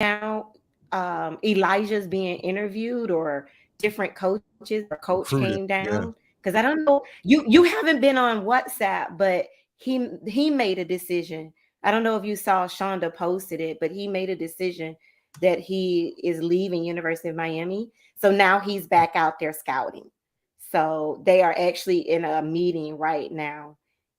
now Elijah's being interviewed, or different coaches, or coach came Recruited. Yeah, down? Because I don't know, you haven't been on WhatsApp, but he made a decision. I don't know if you saw Shonda posted it, but he made a decision that he is leaving University of Miami. So now he's back out there scouting. So they are actually in a meeting right now,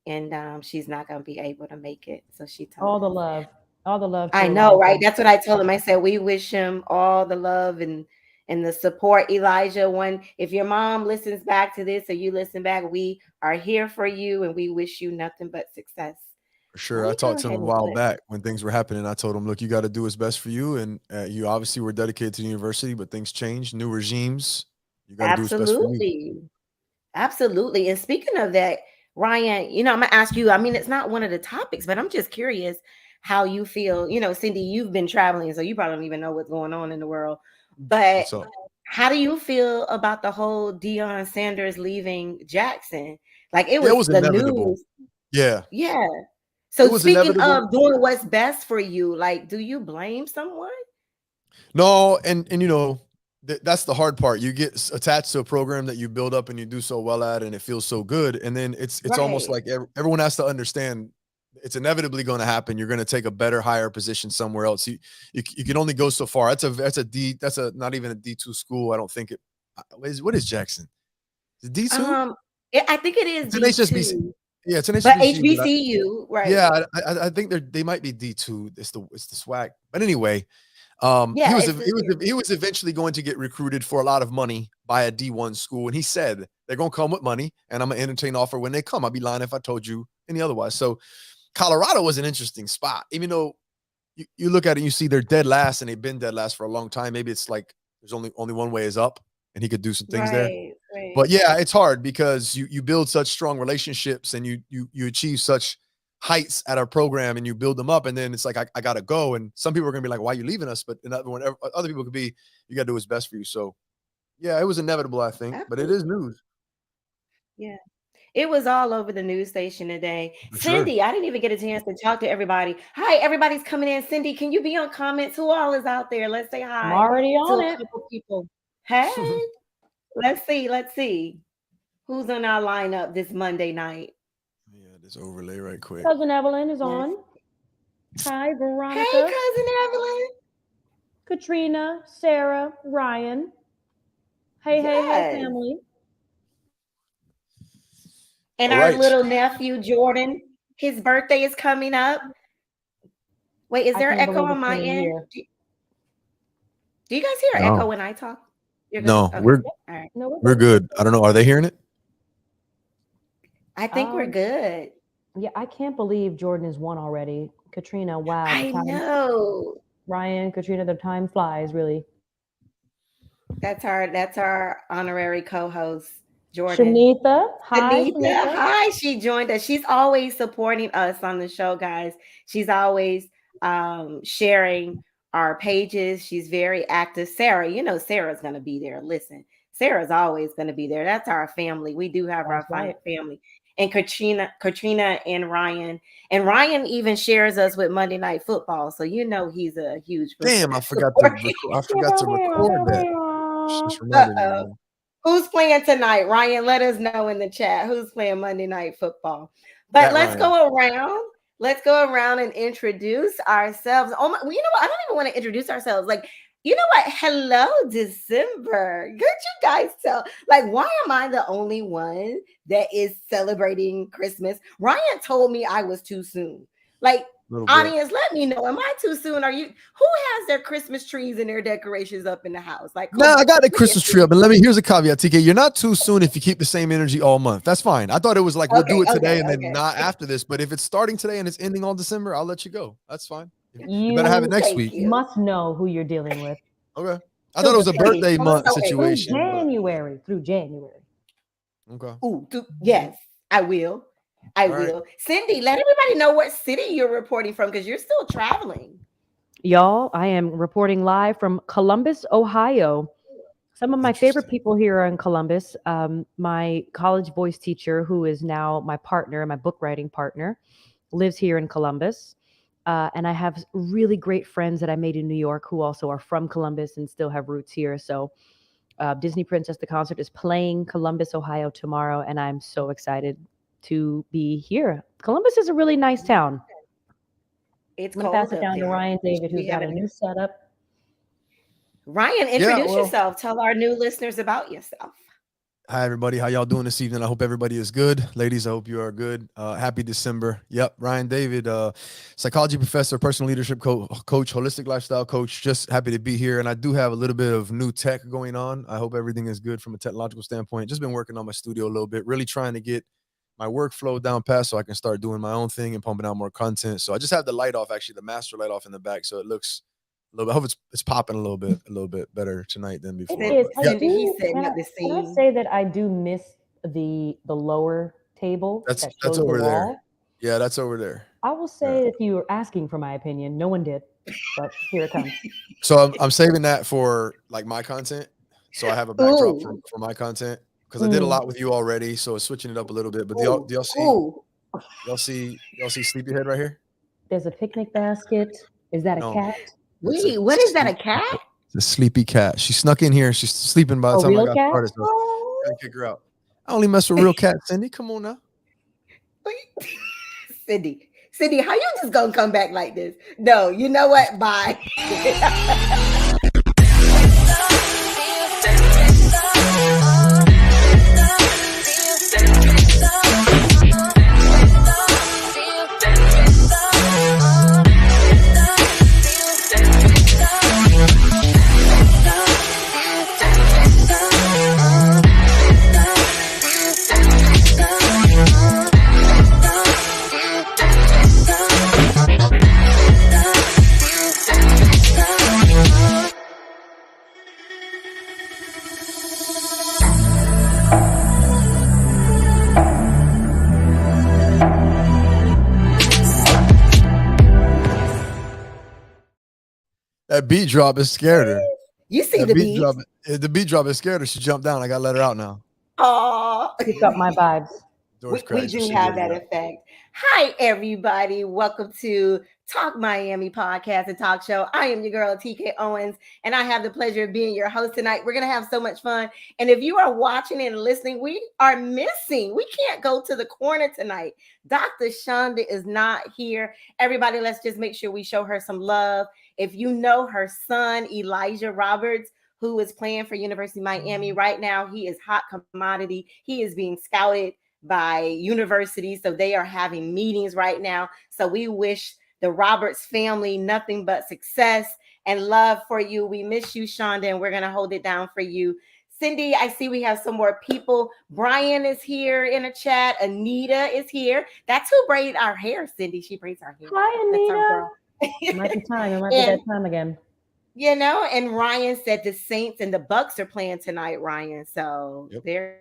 and she's not going to be able to make it. So she told All the us. love. All the love to I know, right? Elijah. That's what I told him. I said we wish him all the love and the support, Elijah. When if your mom listens back to this, or you listen back, we are here for you, and we wish you nothing but success. for Let sure. I me go talked to him ahead a and while put. back when things were happening. I told him, look, you got to do what's best for you. And you obviously were dedicated to the university, but things change, new regimes. You got to do what's best for you. Absolutely. Absolutely. And speaking of that, Ryan, I'm gonna ask you. I mean, it's not one of the topics, but I'm just curious how you feel. Cindy, you've been traveling, so you probably don't even know what's going on in the world. But What's up? how do you feel about the whole Deion Sanders leaving Jackson? Like, it Yeah, it was was the inevitable. news. Yeah, Yeah. it So was speaking inevitable. of doing what's best for you, like, do you blame someone? No, and that's the hard part. You get attached to a program that you build up and you do so well at, and it feels so good, and then it's almost Right. like everyone has to understand it's inevitably going to happen. You're going to take a better, higher position somewhere else. You can only go so far. That's a not even a D2 school. I don't think it. What is Jackson? Is it D2? Um, I think it is It's an HSBC. D2, Yeah, it's an but HBCU, but HBCU, yeah, right? I think they might be D2. It's the swag. But anyway, he Yeah, was it's the he was eventually going to get recruited for a lot of money by a D1 school, and he said they're gonna come with money, and I'm gonna entertain offer when they come. I'd be lying if I told you any otherwise. So Colorado was an interesting spot, even though you look at it, you see they're dead last, and they've been dead last for a long time. Maybe it's like there's only one way is up, and he could do some things there. right, right. But yeah, it's hard because you build such strong relationships and you achieve such heights at our program and you build them up, and then it's like I gotta go. And some people are gonna be like, "Why are you leaving us?" But other people could be, "You gotta do what's best for you." So yeah, it was inevitable, I think, but it is Absolutely. news Yeah. It was all over the news station today. for sure. Cindy, I didn't even get a chance to talk to everybody. Hi, everybody's coming in. Cindy, can you be on comments? Who all is out there? Let's say I'm hi already to on a it. couple people. Hey, let's see. Let's see who's on our lineup this Monday night. Yeah, this overlay right quick. Cousin Evelyn is Let's. on. Hi, Hey, Veronica, cousin Evelyn. Katrina, Sarah, Ryan. Hey, hey, hey, Yes. family. And All our right. little nephew Jordan. His birthday is coming up. Wait, is I there can't echo believe on it's my been a end? year. Do you guys hear echo No, when I talk? You're good? no, Okay. we're All right. No, we're we're good. good. I don't know. Are they hearing it? I think we're Um, good. yeah, I can't believe Jordan is one already. Katrina, wow, the I time. know. Ryan, Katrina, the time flies, really. That's our honorary co-host, Jordan. Shanitha, hi, Anita, Shanitha. hi. She joined us. She's always supporting us on the show, guys. She's always sharing our pages. She's very active. Sarah, Sarah's gonna be there. Listen, Sarah's always gonna be there. That's our family. We do have That's our right. family. And Katrina and Ryan. And Ryan even shares us with Monday Night Football. So he's a huge Damn, support. I forgot to record that. Just reminded me, Uh-oh. man. Who's playing tonight? Ryan, let us know in the chat who's playing Monday Night Football. But At let's Ryan. go around. Let's go around and introduce ourselves. Oh my, well, you know what? I don't even want to introduce ourselves. Like, you know what? Hello, December. Could you guys tell? Like, why am I the only one that is celebrating Christmas? Ryan told me I was too soon. Like, A little bit. audience, let me know. Am I too soon? Are you? Who has their Christmas trees and their decorations up in the house? Like, come Nah, I on. got the Let me Christmas tree up, and here's a caveat, TK. You're not too soon if you keep the same energy all month. That's fine. I thought it was like we'll do Okay, it today okay, and then okay. not after this. But if it's starting today and it's ending all December, I'll let you go. That's fine. You better have it You next Thank week. you. must know who you're dealing with. Okay. I thought Through it was a Cindy, birthday I'm month so through anxious. situation, but January. Through January. okay. Ooh, yes, I will. I All right. will. Cindy, let everybody know what city you're reporting from because you're still traveling. Y'all, I am reporting live from Columbus, Ohio. Some of my favorite Interesting. people here are in Columbus. My college voice teacher, who is now my partner, my book writing partner, lives here in Columbus. And I have really great friends that I made in New York who also are from Columbus and still have roots here. So Disney Princess, the concert, is playing Columbus, Ohio tomorrow, and I'm so excited to be here. Columbus is a really nice town. It's I'm going to pass cold it up down to there. Ryan We David, should be who's got a having new setup. Ryan, Yeah, introduce well, yourself. Tell our new listeners about yourself. hi everybody. How y'all doing this evening? I hope everybody is good. Ladies, I hope you are good. Happy December. Yep, Ryan David, psychology professor, personal leadership coach, holistic lifestyle coach. Just happy to be here. And I do have a little bit of new tech going on. I hope everything is good from a technological standpoint. Just been working on my studio a little bit, really trying to get my workflow down pat so I can start doing my own thing and pumping out more content. So I just have the light off, actually, the master light off in the back. So it looks a little bit, I hope it's popping a little bit better tonight than It before. is. Is But I yeah, Cindy, he's do setting up the can I scene. say that I do miss the lower table that that's shows the over there. wall? Yeah, that's over there. I will Yeah. say if you were asking for my opinion, no one did, but here it comes. So I'm saving that for like my content. So I have a backdrop Ooh, for my content because I did a Mm. lot with you already. So it's switching it up a little bit. But ooh, do y'all see ooh. Sleepyhead right here? There's a picnic basket. Is that a No, cat? it's a Wait, what is that? A cat? it's a sleepy cat. She snuck in here. She's sleeping by the A time I real got cat? started. So Oh, I gotta kick her out. I only mess with real cats, Cindy. Come on now. wait. Cindy, how you just gonna come back like this? No, you know what? Bye. That beat drop has scared her. You see That the beat beat? drop, the beat drop has scared her. She jumped down. I gotta let her out now. Oh, Pick up my vibes. Doors we cracked, so do she have let that her out. effect. Hi, everybody. Welcome to Talk Miami podcast and talk show. I am your girl, TK Owens, and I have the pleasure of being your host tonight. We're going to have so much fun. And if you are watching and listening, we are missing. We can't go to the corner tonight. Dr. Shonda is not here. Everybody, let's just make sure we show her some love. If you know her son, Elijah Roberts, who is playing for University of Miami right now, he is hot commodity. He is being scouted by universities. So they are having meetings right now. So we wish the Roberts family nothing but success and love for you. We miss you, Shonda, and we're going to hold it down for you. Cindy, I see we have some more people. Brian is here in a chat. Anita is here. That's who braided our hair, Cindy. She braids our hair. Hi, That's our Anita. girl. It might be time. It might be And that time again. you know, and Ryan said the Saints and the Bucks are playing tonight, Ryan. So Yep. there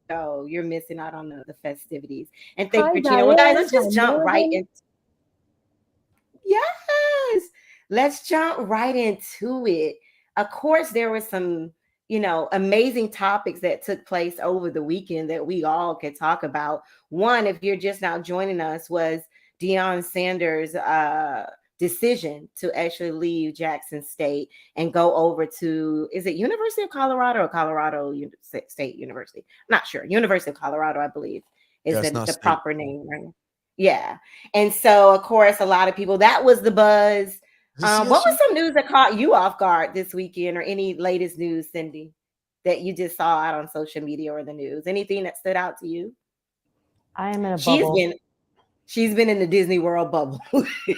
you go. You're missing out on the festivities. And thank Hi, you, Regina. Well, guys, Diane. let's Hi, just jump right Morgan. in. Yes, let's jump right into it. Of course, there were some, amazing topics that took place over the weekend that we all could talk about. One, if you're just now joining us, was Deion Sanders' decision to actually leave Jackson State and go over to, is it University of Colorado or Colorado State University? I'm not sure. University of Colorado, I believe, is Yeah, it's not the state. proper name, right? Yeah. And so, of course, a lot of people, that was the buzz. Is it What CSU? was some news that caught you off guard this weekend, or any latest news, Cindy, that you just saw out on social media or the news? Anything that stood out to you? I am in a She's bubble. been she's been in the Disney World bubble.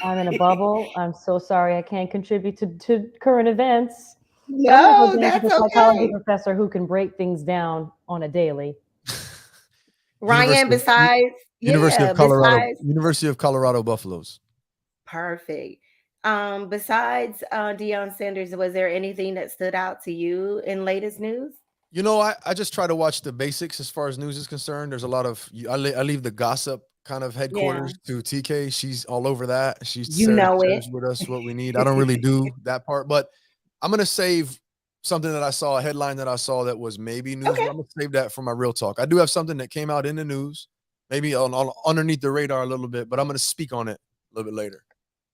I'm in a bubble. I'm so sorry I can't contribute to current events. But I'm going to No, hold down to that's the psychology okay. professor who can break things down on a daily. Ryan, University of Colorado, besides University of Colorado Buffaloes. perfect. Besides Deion Sanders, was there anything that stood out to you in latest news? You know, I just try to watch the basics as far as news is concerned. There's a lot of I leave the gossip kind of headquarters to TK. She's all over that. She You know it. shares with us what we need. I don't really do that part, but I'm gonna save something that I saw, a headline that I saw that was maybe news. Okay. I'm gonna save that for my real talk. I do have something that came out in the news, maybe on underneath the radar a little bit, but I'm gonna speak on it a little bit later.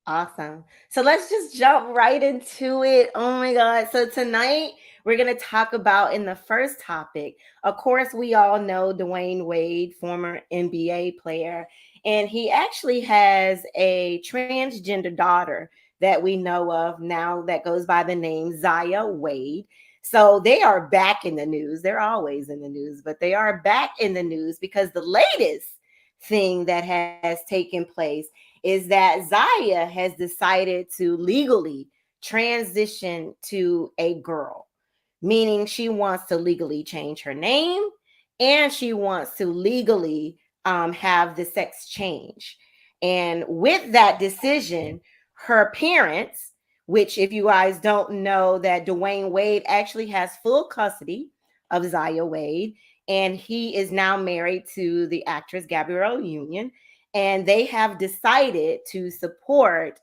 Awesome. So let's just jump right into it. Oh my God. So tonight we're going to talk about in the first topic. Of course, we all know DWade, former NBA player, and he actually has a transgender daughter that we know of now that goes by the name Zaya Wade. So they are back in the news. They're always in the news, but they are back in the news because the latest thing that has taken place is that Zaya has decided to legally transition to a girl, meaning she wants to legally change her name and she wants to legally have the sex change. And with that decision, her parents, which if you guys don't know, that DWade actually has full custody of Zaya Wade, and he is now married to the actress Gabrielle Union, and they have decided to support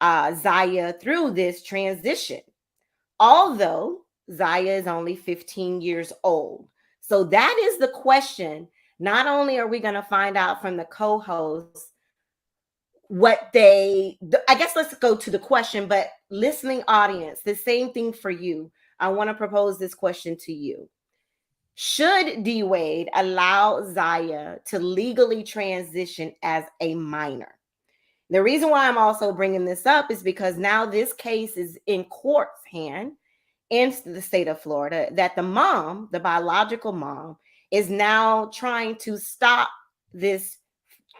Zaya through this transition, although Zaya is only 15 years old. So that is the question. Not only are we going to find out from the co-hosts what I guess let's go to the question, but listening audience, the same thing for you. I want to propose this question to you. Should DWade allow Zaya to legally transition as a minor? The reason why I'm also bringing this up is because now this case is in court's hand in the state of Florida, that the mom, the biological mom, is now trying to stop this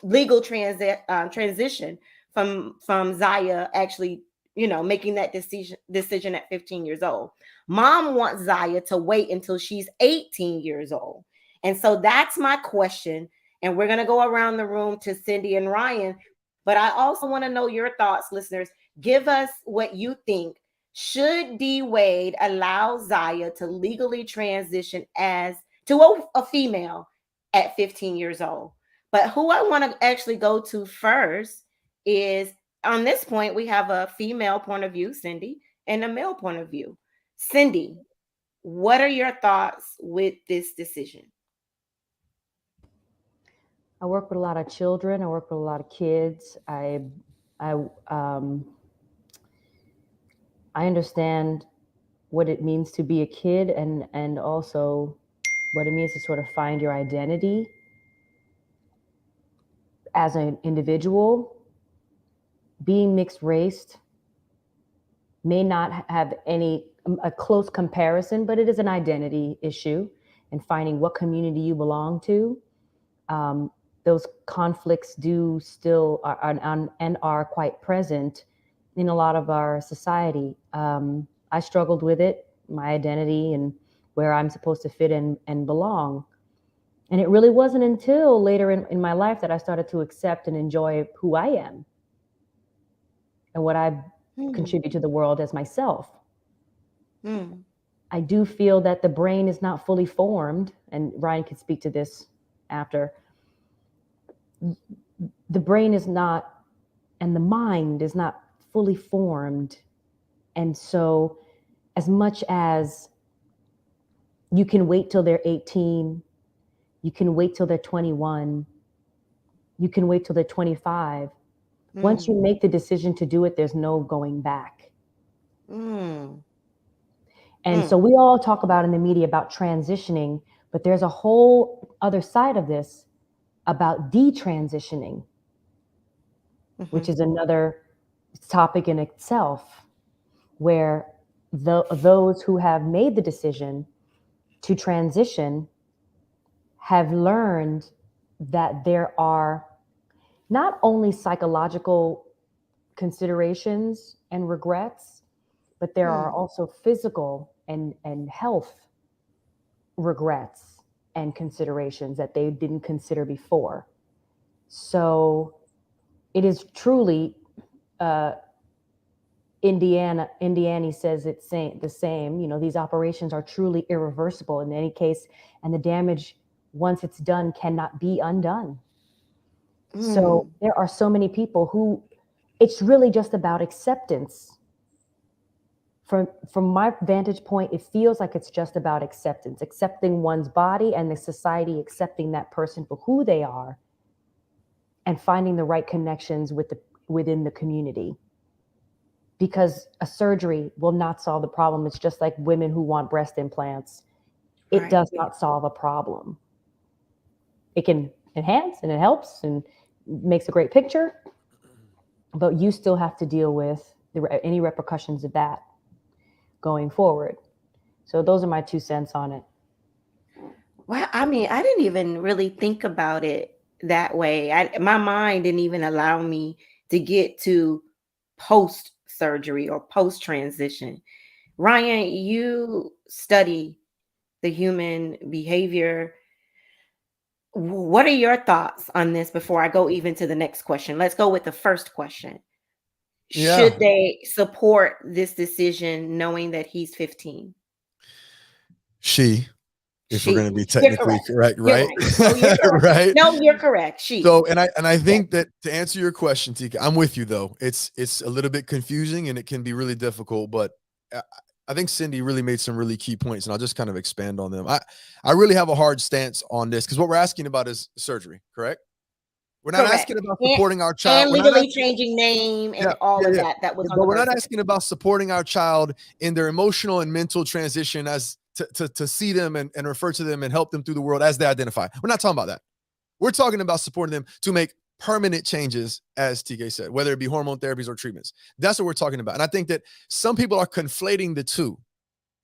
legal transition from Zaya actually, making that decision at 15 years old. Mom wants Zaya to wait until she's 18 years old. And so that's my question. And we're going to go around the room to Cindy and Ryan. But I also want to know your thoughts, listeners. Give us what you think. Should DWade allow Zaya to legally transition as to a female at 15 years old? But who I want to actually go to first is, on this point, we have a female point of view, Cindy, and a male point of view. Cindy, what are your thoughts with this decision? I work with a lot of children. I work with a lot of kids. I I understand what it means to be a kid, and also what it means to sort of find your identity as an individual. Being mixed race may not have a close comparison, but it is an identity issue, and finding what community you belong to. Those conflicts do still are quite present in a lot of our society. I struggled with it, my identity and where I'm supposed to fit in and belong. And it really wasn't until later in my life that I started to accept and enjoy who I am and what I contribute to the world as myself. I do feel that the brain is not fully formed, and Ryan could speak to this after. The brain is not, and the mind is not fully formed. And so as much as you can wait till they're 18, you can wait till they're 21, you can wait till they're 25. Once you make the decision to do it, there's no going back. And so we all talk about in the media about transitioning, but there's a whole other side of this about detransitioning, which is another topic in itself, where those who have made the decision to transition have learned that there are not only psychological considerations and regrets, but there are also physical and health regrets and considerations that they didn't consider before. So it is truly, Indiana says it's the same. These operations are truly irreversible in any case, and the damage, once it's done, cannot be undone. So there are so many people who it's really just about acceptance. From my vantage point, it feels like it's just about acceptance, accepting one's body and the society accepting that person for who they are, and finding the right connections within the community. because a surgery will not solve the problem. It's just like women who want breast implants. It Right. does not solve a problem. It can enhance and it helps and makes a great picture, but you still have to deal with any repercussions of that going forward. So those are my 2 cents on it. Well, I mean, I didn't even really think about it that way. My mind didn't even allow me to get to post surgery or post transition. Ryan, you study the human behavior. What are your thoughts on this before I go even to the next question? Let's go with the first question. Yeah. Should they support this decision knowing that he's 15? If we're going to be You're technically correct. correct, You're right? right. No, you're correct. Right. No, you're correct. She. So, and I Yes. think that to answer your question, Tika, I'm with you though. It's a little bit confusing and it can be really difficult, but I think Cindy really made some really key points, and I'll just kind of expand on them. I really have a hard stance on this because what we're asking about is surgery, correct? We're not Correct. asking about And, supporting our and child. We're not legally asking, changing name and yeah, all yeah, of yeah. that. That was on But the we're birth not certificate. asking about supporting our child in their emotional and mental transition as to see them and refer to them and help them through the world as they identify. We're not talking about that. We're talking about supporting them to make permanent changes, as TK said, whether it be hormone therapies or treatments. That's what we're talking about. And I think that some people are conflating the two,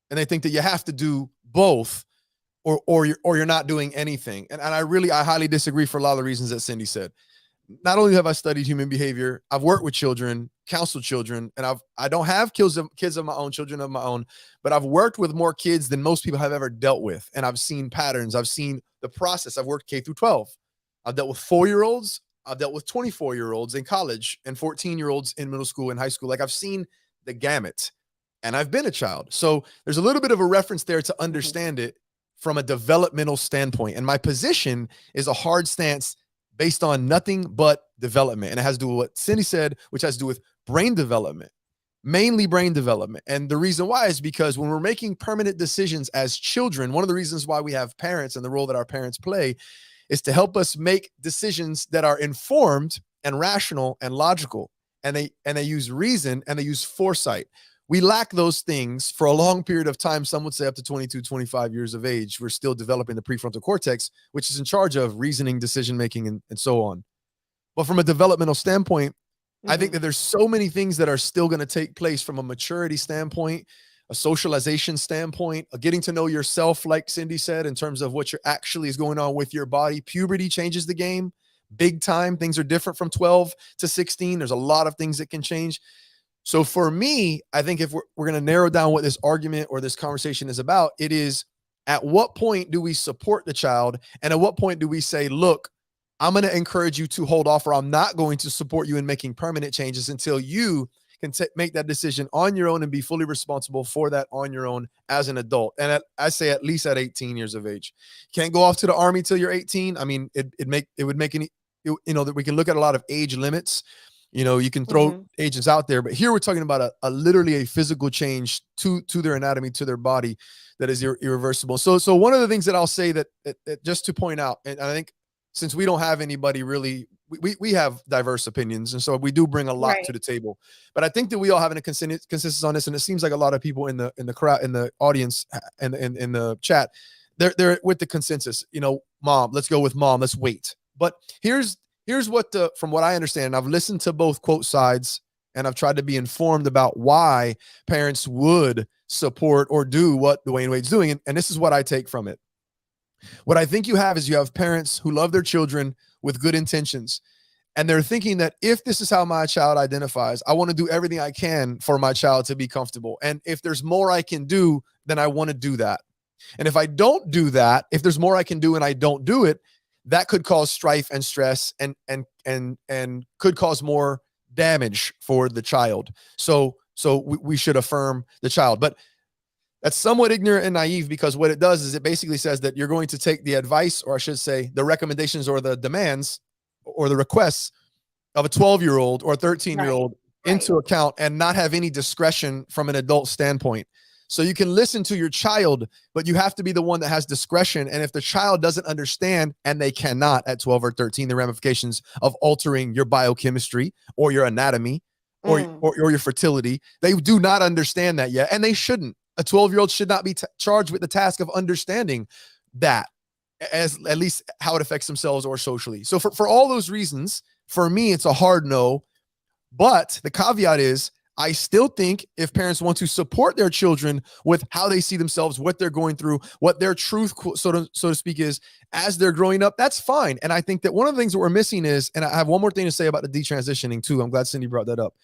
and they think that you have to do both or you're not doing anything. And I highly disagree for a lot of the reasons that Cindy said. Not only have I studied human behavior, I've worked with children, counseled children, and I don't have kids of my own, children of my own, but I've worked with more kids than most people have ever dealt with. And I've seen patterns. I've seen the process. I've worked K through 12. I've dealt with 4-year-olds. I've dealt with 24-year-olds in college and 14-year-olds in middle school and high school. Like I've seen the gamut, and I've been a child. So there's a little bit of a reference there to understand it from a developmental standpoint. And my position is a hard stance based on nothing but development. And it has to do with what Cindy said, which has to do with brain development, mainly brain development. And the reason why is because when we're making permanent decisions as children, one of the reasons why we have parents and the role that our parents play is to help us make decisions that are informed and rational and logical. And they use reason and they use foresight. We lack those things for a long period of time. Some would say up to 22, 25 years of age. We're still developing the prefrontal cortex, which is in charge of reasoning, decision-making, and so on. But from a developmental standpoint, I think that there's so many things that are still going to take place from a maturity standpoint, a socialization standpoint, a getting to know yourself, like Cindy said, in terms of what actually is going on with your body. Puberty changes the game big time. Things are different from 12 to 16. There's a lot of things that can change. So for me, I think if we're going to narrow down what this argument or this conversation is about, it is at what point do we support the child? And at what point do we say, look, I'm going to encourage you to hold off, or I'm not going to support you in making permanent changes until you can make that decision on your own and be fully responsible for that on your own as an adult. And I say at least at 18 years of age. Can't go off to the army till you're 18. I mean, it would make any, that we can look at a lot of age limits. You can throw ages out there, but here we're talking about a literally a physical change to their anatomy, to their body that is irreversible. So one of the things that I'll say that just to point out, and I think since we don't have anybody really, we have diverse opinions, and so we do bring a lot to the table. But I think that we all have a consensus on this, and it seems like a lot of people in the crowd, in the audience, and in the chat, they're with the consensus. Mom, let's go with mom. Let's wait. But here's what from what I understand, and I've listened to both quote sides, and I've tried to be informed about why parents would support or do what DWade Wade's doing. And this is what I take from it. What I think you have parents who love their children with good intentions. And they're thinking that if this is how my child identifies, I want to do everything I can for my child to be comfortable. And if there's more I can do, then I want to do that. And if I don't do that, if there's more I can do and I don't do it, that could cause strife and stress and could cause more damage for the child. So we should affirm the child. But that's somewhat ignorant and naive, because what it does is it basically says that you're going to take the advice, or I should say the recommendations or the demands or the requests of a 12-year-old or 13-year-old into account and not have any discretion from an adult standpoint. So you can listen to your child, but you have to be the one that has discretion. And if the child doesn't understand, and they cannot at 12 or 13, the ramifications of altering your biochemistry or your anatomy or your fertility. They do not understand that yet, and they shouldn't. A 12-year-old should not be charged with the task of understanding that, as at least how it affects themselves or socially. So for all those reasons, for me, it's a hard no. But the caveat is, I still think if parents want to support their children with how they see themselves, what they're going through, what their truth, so to speak, is as they're growing up, that's fine. And I think that one of the things that we're missing is, and I have one more thing to say about the detransitioning too. I'm glad Cindy brought that up.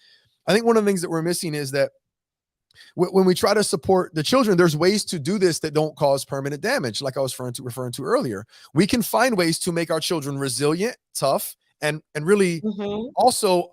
I think one of the things that we're missing is that when we try to support the children, there's ways to do this that don't cause permanent damage. Like I was referring to earlier, we can find ways to make our children resilient, tough, and really also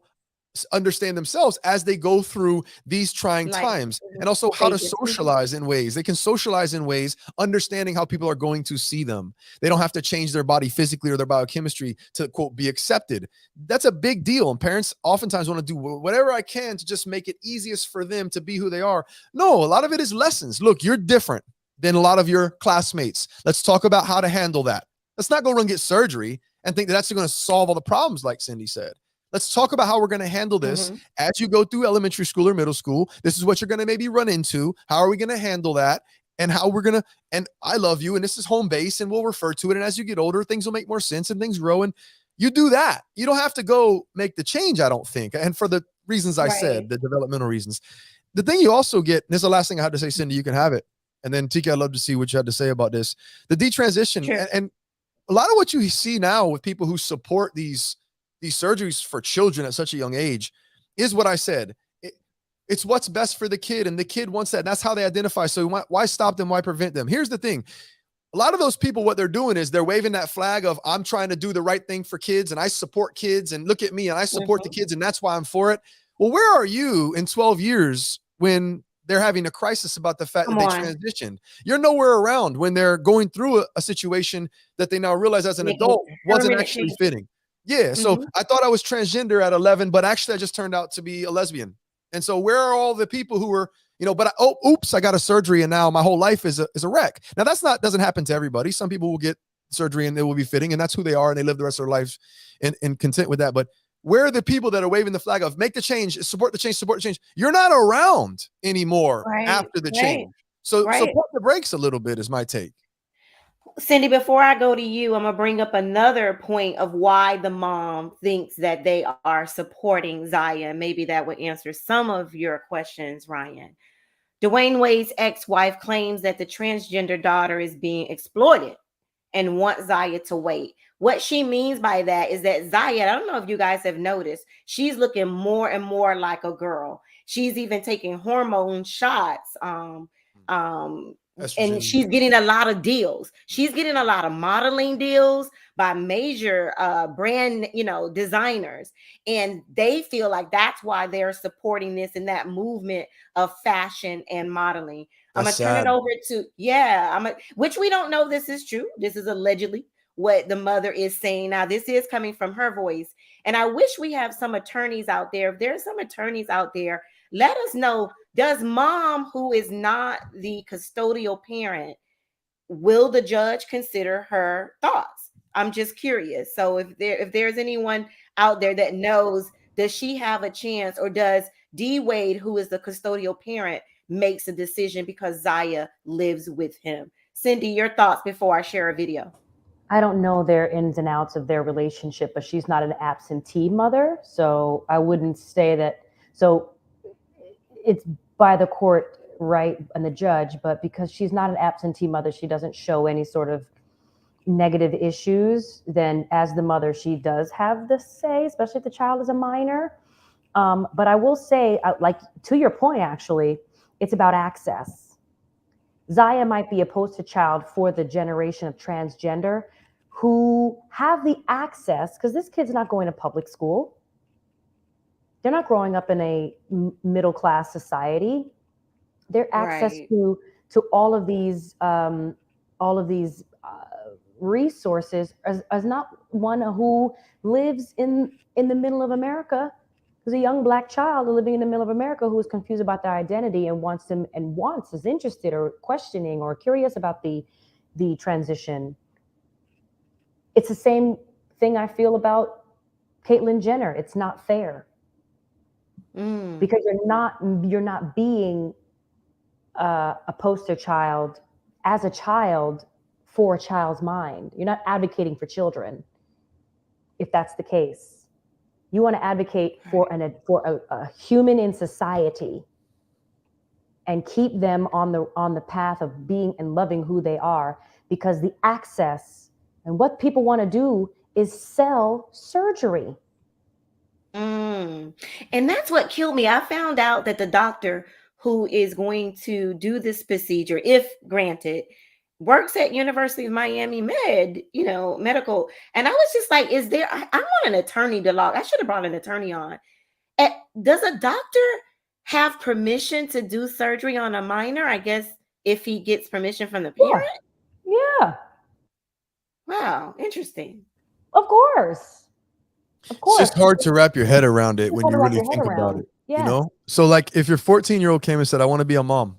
understand themselves as they go through these trying times, and also how to socialize in ways. They can socialize in ways, understanding how people are going to see them. They don't have to change their body physically or their biochemistry to, quote, be accepted. That's a big deal. And parents oftentimes want to do whatever I can to just make it easiest for them to be who they are. No, a lot of it is lessons. Look, you're different than a lot of your classmates. Let's talk about how to handle that. Let's not go run get surgery and think that that's going to solve all the problems, like Cindy said. Let's talk about how we're going to handle this as you go through elementary school or middle school. This is what you're going to maybe run into. How are we going to handle that? And how we're going to, and I love you, and this is home base, and we'll refer to it. And as you get older, things will make more sense and things grow. And you do that. You don't have to go make the change, I don't think. And for the reasons I said, the developmental reasons. The thing you also get, and this is the last thing I have to say, Cindy, you can have it. And then Tika, I'd love to see what you had to say about this. The detransition, and a lot of what you see now with people who support these surgeries for children at such a young age is what I said. It's what's best for the kid, and the kid wants that. And that's how they identify. So why stop them? Why prevent them? Here's the thing. A lot of those people, what they're doing is they're waving that flag of, I'm trying to do the right thing for kids, and I support kids, and look at me, and I support the kids, and that's why I'm for it. Well, where are you in 12 years when they're having a crisis about the fact that they transitioned? You're nowhere around when they're going through a situation that they now realize as an adult wasn't actually fitting. Yeah. So I thought I was transgender at 11, but actually I just turned out to be a lesbian. And so where are all the people who were, but oops, I got a surgery and now my whole life is a wreck. Now doesn't happen to everybody. Some people will get surgery and they will be fitting, and that's who they are, and they live the rest of their lives in content with that. But where are the people that are waving the flag of make the change, support the change? You're not around anymore after the change. So put the brakes a little bit is my take. Cindy, before I go to you, I'm going to bring up another point of why the mom thinks that they are supporting Zaya. Maybe that would answer some of your questions, Ryan. DWade's ex-wife claims that the transgender daughter is being exploited and wants Zaya to wait. What she means by that is that Zaya, I don't know if you guys have noticed, she's looking more and more like a girl. She's even taking hormone shots. And she's getting a lot of deals. She's getting a lot of modeling deals by major brand, designers. And they feel like that's why they're supporting this in that movement of fashion and modeling. I'm going to turn it over to, which we don't know this is true. This is allegedly what the mother is saying. Now, this is coming from her voice. And I wish we have some attorneys out there. If there's some attorneys out there, let us know. Does mom, who is not the custodial parent, will the judge consider her thoughts? I'm just curious. So if there's anyone out there that knows, does she have a chance, or does DWade, who is the custodial parent, makes a decision because Zaya lives with him? Cindy, your thoughts before I share a video. I don't know their ins and outs of their relationship, but she's not an absentee mother. So I wouldn't say that. So it's by the court, right, and the judge, but because she's not an absentee mother, she doesn't show any sort of negative issues, then as the mother, she does have the say, especially if the child is a minor. But I will say, like, to your point, actually, it's about access. Zaya might be a poster child for the generation of transgender who have the access, because this kid's not going to public school. They're not growing up in a middle-class society. Their access to all of these resources as not one who lives in the middle of America, who's a young Black child living in the middle of America who is confused about their identity and is interested or questioning or curious about the transition. It's the same thing I feel about Caitlyn Jenner. It's not fair. because you're not being a poster child as a child for a child's mind. You're not advocating for children. If that's the case, you want to advocate for a human in society and keep them on the path of being and loving who they are, because the access and what people want to do is sell surgery. And that's what killed me. I found out that the doctor who is going to do this procedure, if granted, works at University of Miami medical. And I was just like, I want an attorney to log. I should have brought an attorney on. Does a doctor have permission to do surgery on a minor? I guess if he gets permission from the parent. Yeah. Wow, interesting. Of course. It's just hard to wrap your head around it when you really think about it. Yes. You know? So like if your 14-year-old came and said, I want to be a mom.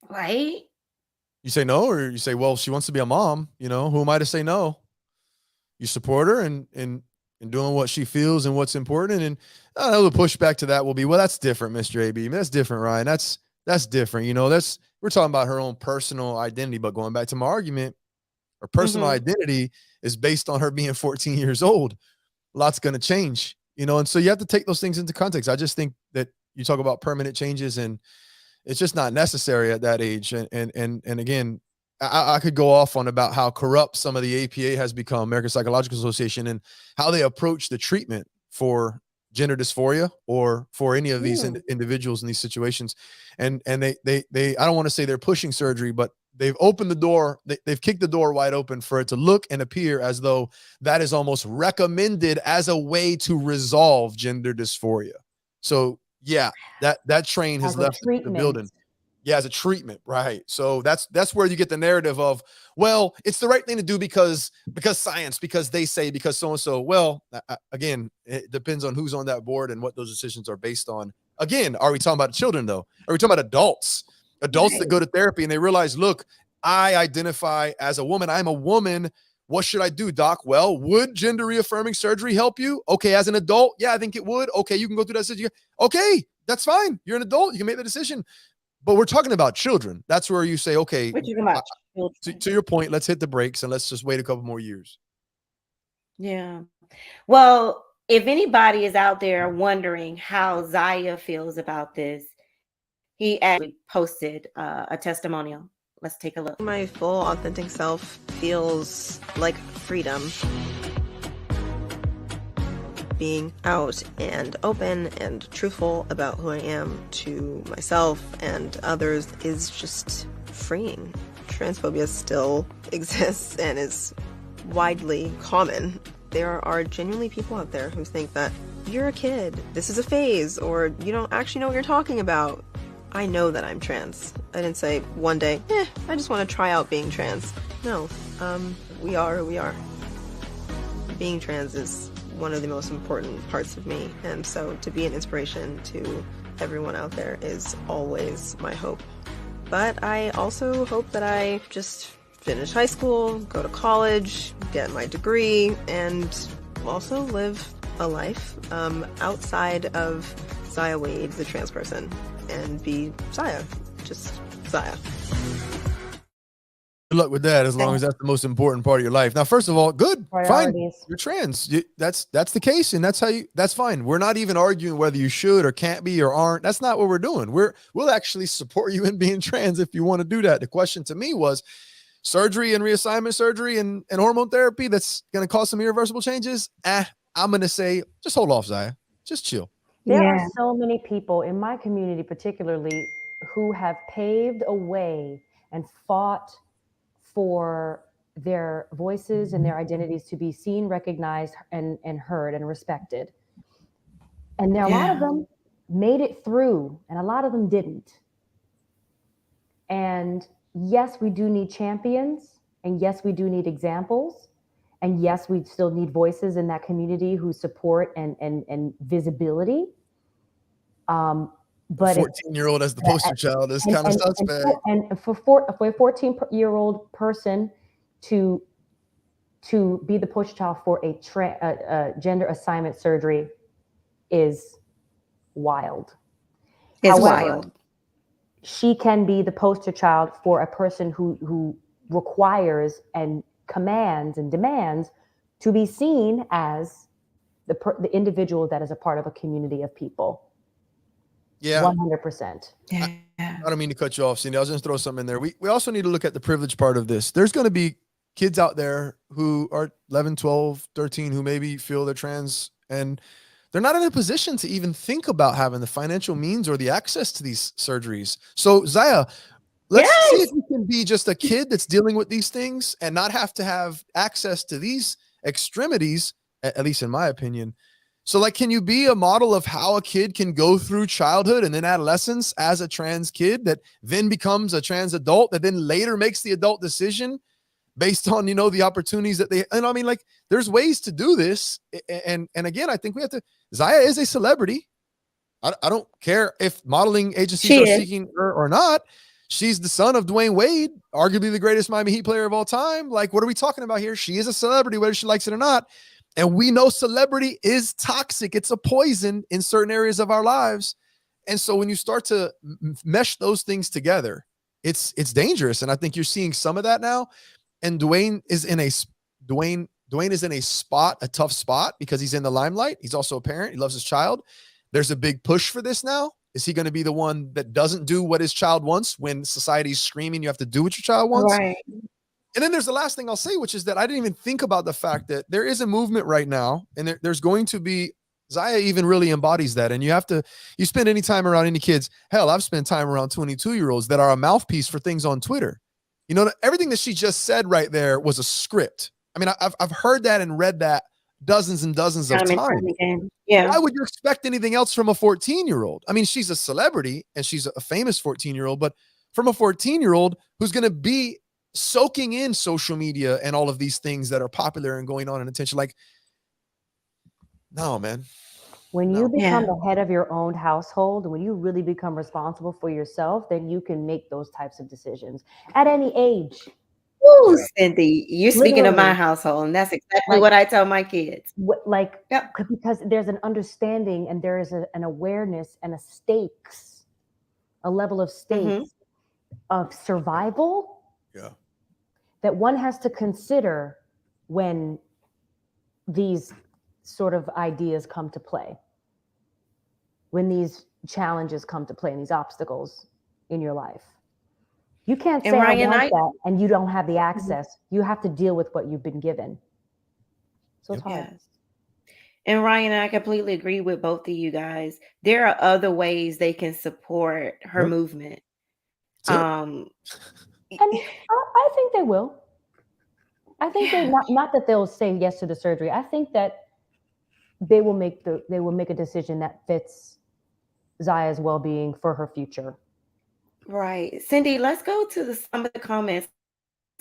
Right. You say no, or you say, well, she wants to be a mom, who am I to say no? You support her and doing what she feels and what's important. And the pushback to that will be, well, that's different, Mr. AB. That's different, Ryan. That's different. We're talking about her own personal identity, but going back to my argument, her personal identity is based on her being 14 years old. Lots going to change, and so you have to take those things into context. I just think that you talk about permanent changes and it's just not necessary at that age. And again, I could go off on about how corrupt some of the APA has become, American Psychological Association, and how they approach the treatment for gender dysphoria or for any of these individuals in these situations. And they I don't want to say they're pushing surgery, but they've opened the door. They've kicked the door wide open for it to look and appear as though that is almost recommended as a way to resolve gender dysphoria. So yeah, that train has left the building. Yeah, as a treatment, right? So that's where you get the narrative of, well, it's the right thing to do because science, because they say, because so and so. Well, again, it depends on who's on that board and what those decisions are based on. Again, are we talking about children though? Are we talking about adults that go to therapy and they realize, look, I identify as a woman. I'm a woman. What should I do, doc? Well, would gender reaffirming surgery help you? Okay, as an adult, yeah, I think it would. Okay, you can go through that decision. Okay, that's fine. You're an adult. You can make the decision. But we're talking about children. That's where you say, okay, to your point, let's hit the brakes and let's just wait a couple more years. Yeah. Well, if anybody is out there wondering how Zaya feels about this, he actually posted a testimonial. Let's take a look. My full authentic self feels like freedom. Being out and open and truthful about who I am to myself and others is just freeing. Transphobia still exists and is widely common. There are genuinely people out there who think that you're a kid, this is a phase, or you don't actually know what you're talking about. I know that I'm trans. I didn't say one day, I just want to try out being trans. No, we are who we are. Being trans is one of the most important parts of me, and so to be an inspiration to everyone out there is always my hope. But I also hope that I just finish high school, go to college, get my degree, and also live a life outside of Zaya Wade, the trans person, and be Zaya, just Zaya. Good luck with that, as long as that's the most important part of your life. Now, first of all, good, priorities. Fine. You're trans. That's the case, and that's fine. We're not even arguing whether you should or can't be or aren't. That's not what we're doing. We'll actually support you in being trans if you want to do that. The question to me was surgery and reassignment surgery and hormone therapy that's going to cause some irreversible changes. I'm going to say, just hold off, Zaya. Just chill. There are so many people in my community, particularly, who have paved a way and fought for their voices and their identities to be seen, recognized, and heard and respected. And there, a lot of them made it through, and a lot of them didn't. And yes, we do need champions, and yes, we do need examples, and yes, we still need voices in that community who support and visibility. But 14-year-old as the poster child is kind of suspect. And for a 14-year-old person to be the poster child for a gender assignment surgery is wild. It's However, wild. she can be the poster child for a person who requires and commands and demands to be seen as the individual that is a part of a community of people. Yeah. 100%. Yeah. I don't mean to cut you off, Cindy. I was going to throw something in there. We also need to look at the privilege part of this. There's going to be kids out there who are 11, 12, 13, who maybe feel they're trans, and they're not in a position to even think about having the financial means or the access to these surgeries. So, Zaya, let's see if you can be just a kid that's dealing with these things and not have to have access to these extremities, at least in my opinion. So, like, can you be a model of how a kid can go through childhood and then adolescence as a trans kid that then becomes a trans adult that then later makes the adult decision based on, the opportunities that they, and I mean, like, there's ways to do this. And again, I think we have to, Zaya is a celebrity. I don't care if modeling agencies are seeking her or not. She's the son of DWade, arguably the greatest Miami Heat player of all time. Like, what are we talking about here? She is a celebrity, whether she likes it or not. And we know celebrity is toxic. It's a poison in certain areas of our lives. And so when you start to mesh those things together, it's dangerous. And I think you're seeing some of that now. And Dwayne is in a spot, a tough spot, because he's in the limelight. He's also a parent. He loves his child. There's a big push for this now. Is he going to be the one that doesn't do what his child wants when society's screaming you have to do what your child wants? Right. And then there's the last thing I'll say, which is that I didn't even think about the fact that there is a movement right now, and there's going to be, Zaya even really embodies that. And you spend any time around any kids. Hell, I've spent time around 22-year-olds that are a mouthpiece for things on Twitter. Everything that she just said right there was a script. I mean, I've heard that and read that dozens and dozens of times. Yeah. Why would you expect anything else from a 14-year-old? I mean, she's a celebrity and she's a famous 14-year-old, but from a 14-year-old who's going to be soaking in social media and all of these things that are popular and going on in attention. Like, no, man. When you become the head of your own household, when you really become responsible for yourself, then you can make those types of decisions at any age. Ooh, Cindy, you're speaking of my household, and that's exactly what I tell my kids. Because there's an understanding and there is an awareness and a level of stakes of survival that one has to consider when these sort of ideas come to play, when these challenges come to play and these obstacles in your life. You can't say I want that and you don't have the access. You have to deal with what you've been given. So it's hard. Yes. And Ryan, I completely agree with both of you guys. There are other ways they can support her movement. And I think they will. I think they not that they'll say yes to the surgery. I think that they will make a decision that fits Zaya's well-being for her future. Right. Cindy, let's go to some of the comments.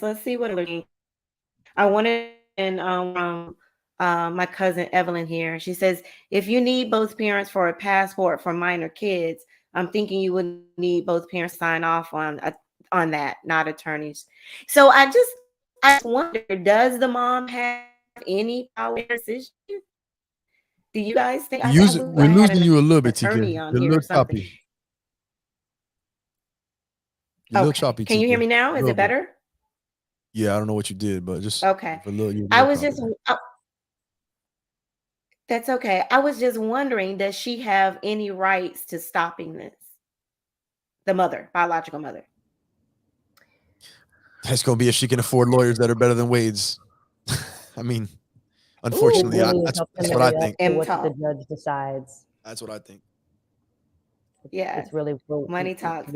Let's see what I wanted my cousin Evelyn here. She says, if you need both parents for a passport for minor kids, I'm thinking you would need both parents sign off on that, not attorneys. So I wonder, does the mom have any power in decision? Do you guys think we're losing you a little bit, TK? You're a little choppy. You're a little choppy. Can you hear me now? Is it better? Yeah, I don't know what you did, but just okay. That's okay. I was just wondering, does she have any rights to stopping this? The mother, biological mother. It's going to be if she can afford lawyers that are better than Wade's. I mean, unfortunately, that's what I think. What the judge decides. That's what I think. Yeah, it's really money talks.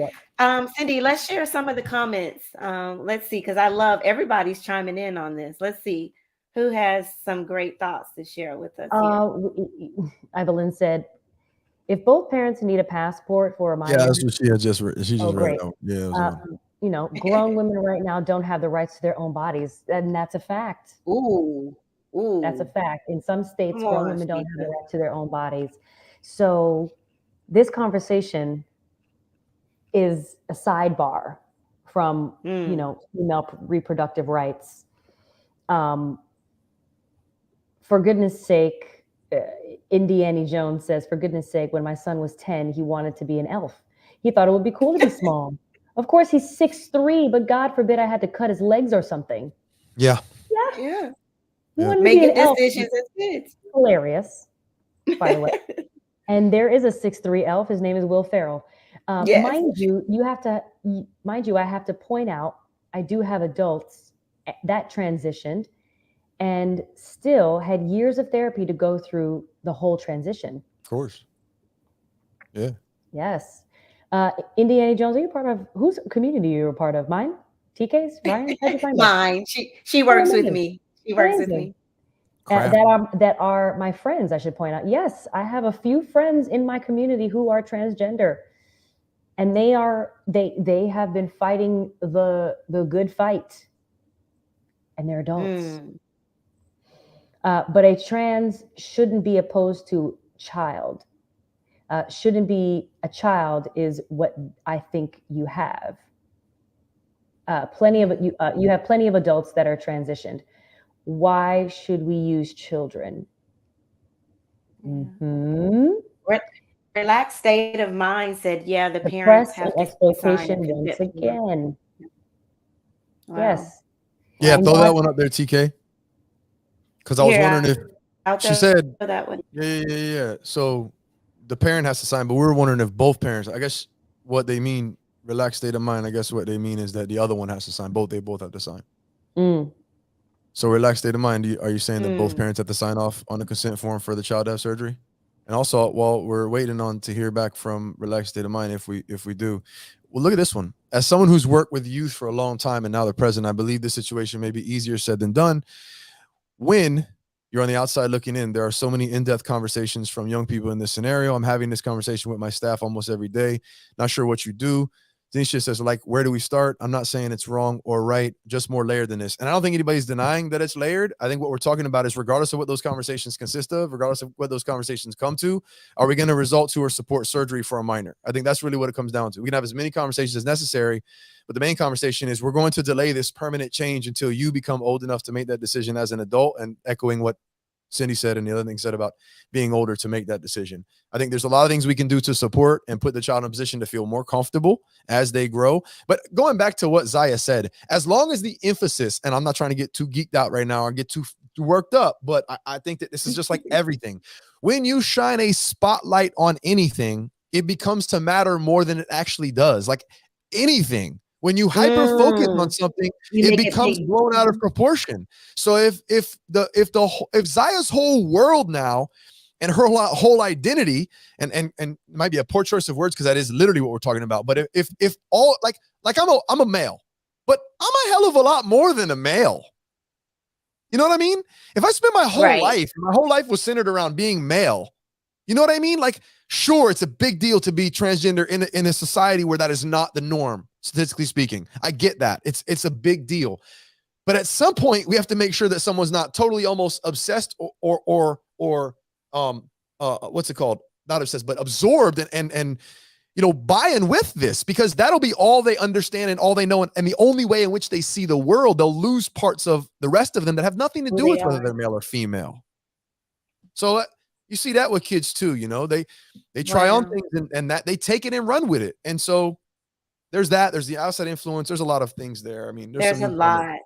Cindy, let's share some of the comments. Let's see, because I love everybody's chiming in on this. Let's see who has some great thoughts to share with us here. Evelyn said, if both parents need a passport for a minor. Yeah, that's what she just read. Yeah, grown women right now don't have the rights to their own bodies, and that's a fact. Ooh. That's a fact. In some states, grown women don't have the right to their own bodies. So this conversation is a sidebar from, female reproductive rights. For goodness sake, Indiana Jones says, for goodness sake, when my son was 10, he wanted to be an elf. He thought it would be cool to be small. Of course, he's 6'3", but God forbid I had to cut his legs or something. Yeah. Yeah. Yeah. He Yeah. wanted to be Making an elf. decisions as kids. Hilarious, by the way. And there is a 6'3" elf. His name is Will Ferrell. Yes. Mind you, I have to point out, I do have adults that transitioned and still had years of therapy to go through the whole transition. Of course. Yeah. Yes. Indiana Jones, are you part of, whose community are you a part of? Mine? TK's? Ryan? How'd you find us? Mine. She works with me. She works with Amazing. me. Crap. That are my friends, I should point out. Yes, I have a few friends in my community who are transgender, and they have been fighting the good fight, and they're adults. But a trans shouldn't be opposed to child. Shouldn't be a child is what I think you have. You have plenty of adults that are transitioned. Why should we use children? Mm-hmm. Relaxed state of mind said, yeah, the The parents press have and to sign a exploitation once consent form. again. Wow. Yes. Yeah, I throw know that one up there, TK. Because I was wondering if she said, that one. yeah. So the parent has to sign, but we were wondering if both parents, I guess what they mean, relaxed state of mind, I guess what they mean is that the other one has to sign. They both have to sign. So relaxed state of mind, are you saying that both parents have to sign off on the consent form for the child to have surgery? And also, while we're waiting on to hear back from relaxed state of mind, if we do, well, look at this one. As someone who's worked with youth for a long time and now they're present, I believe this situation may be easier said than done. When you're on the outside looking in, there are so many in-depth conversations from young people in this scenario. I'm having this conversation with my staff almost every day. Not sure what you do. Denisha says, like, where do we start? I'm not saying it's wrong or right, just more layered than this. And I don't think anybody's denying that it's layered. I think what we're talking about is regardless of what those conversations consist of, regardless of what those conversations come to, are we going to result to or support surgery for a minor? I think that's really what it comes down to. We can have as many conversations as necessary, but the main conversation is we're going to delay this permanent change until you become old enough to make that decision as an adult, and echoing what Cindy said and the other thing said about being older to make that decision. I think there's a lot of things we can do to support and put the child in a position to feel more comfortable as they grow. But going back to what Zaya said, as long as the emphasis, and I'm not trying to get too geeked out right now or get too worked up, but I think that this is just like everything. When you shine a spotlight on anything, it becomes to matter more than it actually does. Like anything. When you hyper focus on something, it becomes blown out of proportion. So if Zaya's whole world now and her whole identity, and it might be a poor choice of words because that is literally what we're talking about. But if all like I'm a male, but I'm a hell of a lot more than a male. You know what I mean? If I spent my whole life was centered around being male, you know what I mean? Like, sure, it's a big deal to be transgender in a society where that is not the norm, statistically speaking. I get that. It's a big deal. But at some point, we have to make sure that someone's not totally almost obsessed or what's it called? Not obsessed, but absorbed and buying with this, because that'll be all they understand and all they know. And the only way in which they see the world, they'll lose parts of the rest of them that have nothing to do with whether they're male or female. So you see that with kids too, they try on things and that they take it and run with it. And so there's that, there's the outside influence. There's a lot of things there. I mean, there's a lot.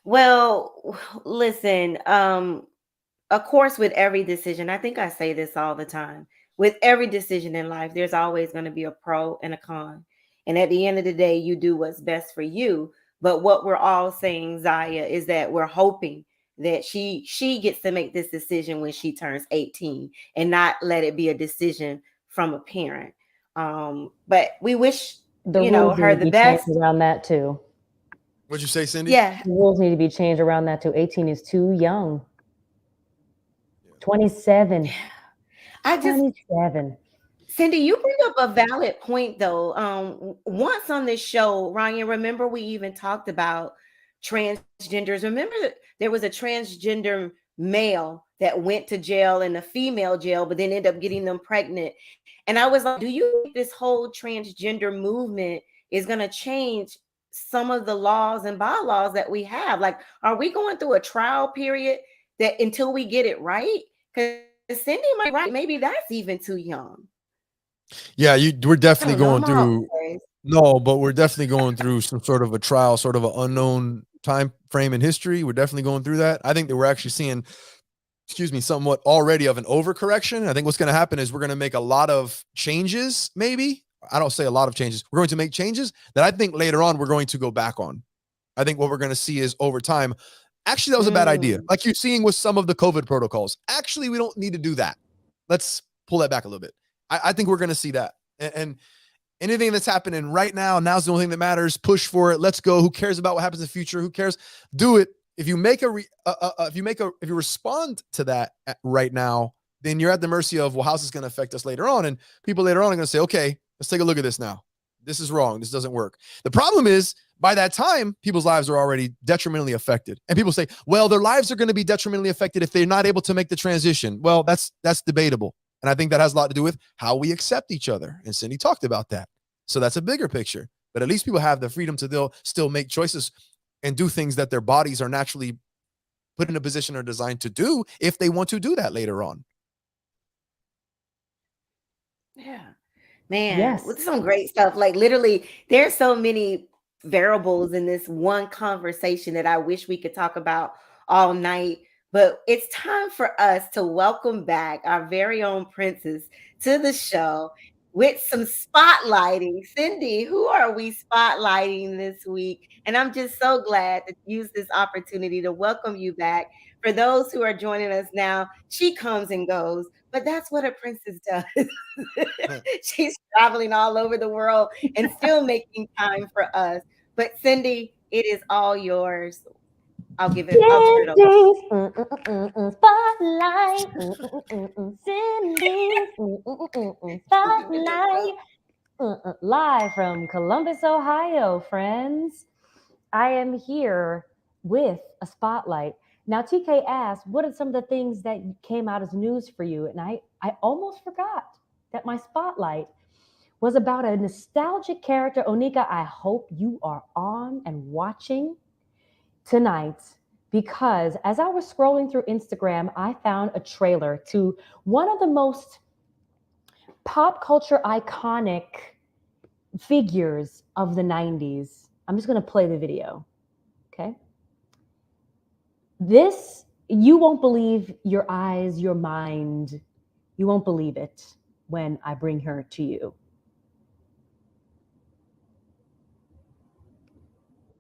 Well, listen, of course, with every decision, I think I say this all the time, with every decision in life, there's always going to be a pro and a con. And at the end of the day, you do what's best for you. But what we're all saying, Zaya, is that we're hoping that she gets to make this decision when she turns 18 and not let it be a decision from a parent. But we wish, her the best. Around that too. What'd you say, Cindy? Yeah. The rules need to be changed around that too. 18 is too young. 27. 27. Cindy, you bring up a valid point though. Once on this show, Ryan, remember we even talked about transgenders. Remember there was a transgender male that went to jail in a female jail, but then ended up getting them pregnant. And I was like, do you think this whole transgender movement is going to change some of the laws and bylaws that we have? Like, are we going through a trial period that until we get it right? Because Cindy might be right. Maybe that's even too young. Yeah, we're I definitely don't know. going I'm all through. over the place. No, but we're definitely going through some sort of a trial, sort of an unknown time frame in history. We're definitely going through that. I think that we're actually seeing, excuse me, somewhat already of an overcorrection. I think what's going to happen is we're going to make a lot of changes, maybe. I don't say a lot of changes. We're going to make changes that I think later on we're going to go back on. I think what we're going to see is over time, actually, that was a bad idea. Like you're seeing with some of the COVID protocols. Actually, we don't need to do that. Let's pull that back a little bit. I think we're going to see that. And anything that's happening right now, now's the only thing that matters. Push for it. Let's go. Who cares about what happens in the future? Who cares? Do it. If you make if you respond to that right now, then you're at the mercy of, well, how's this going to affect us later on? And people later on are going to say, okay, let's take a look at this now. This is wrong. This doesn't work. The problem is by that time, people's lives are already detrimentally affected. And people say, well, their lives are going to be detrimentally affected if they're not able to make the transition. Well, that's debatable. And I think that has a lot to do with how we accept each other. And Cindy talked about that. So that's a bigger picture. But at least people have the freedom to still make choices and do things that their bodies are naturally put in a position or designed to do if they want to do that later on. Yeah. Man, Yes. with some great stuff. Like literally, there's so many variables in this one conversation that I wish we could talk about all night. But it's time for us to welcome back our very own princess to the show with some spotlighting. Cindy, who are we spotlighting this week? And I'm just so glad to use this opportunity to welcome you back. For those who are joining us now, she comes and goes, but that's what a princess does. She's traveling all over the world and still making time for us. But Cindy, it is all yours. I'll turn it over. Spotlight. Cindy. Spotlight. Live from Columbus, Ohio, friends. I am here with a spotlight. Now, TK asked, what are some of the things that came out as news for you? And I almost forgot that my spotlight was about a nostalgic character. Onika, I hope you are on and watching tonight, because as I was scrolling through Instagram, I found a trailer to one of the most pop culture iconic figures of the 90s. I'm just going to play the video. Okay. This, you won't believe your eyes, your mind. You won't believe it when I bring her to you.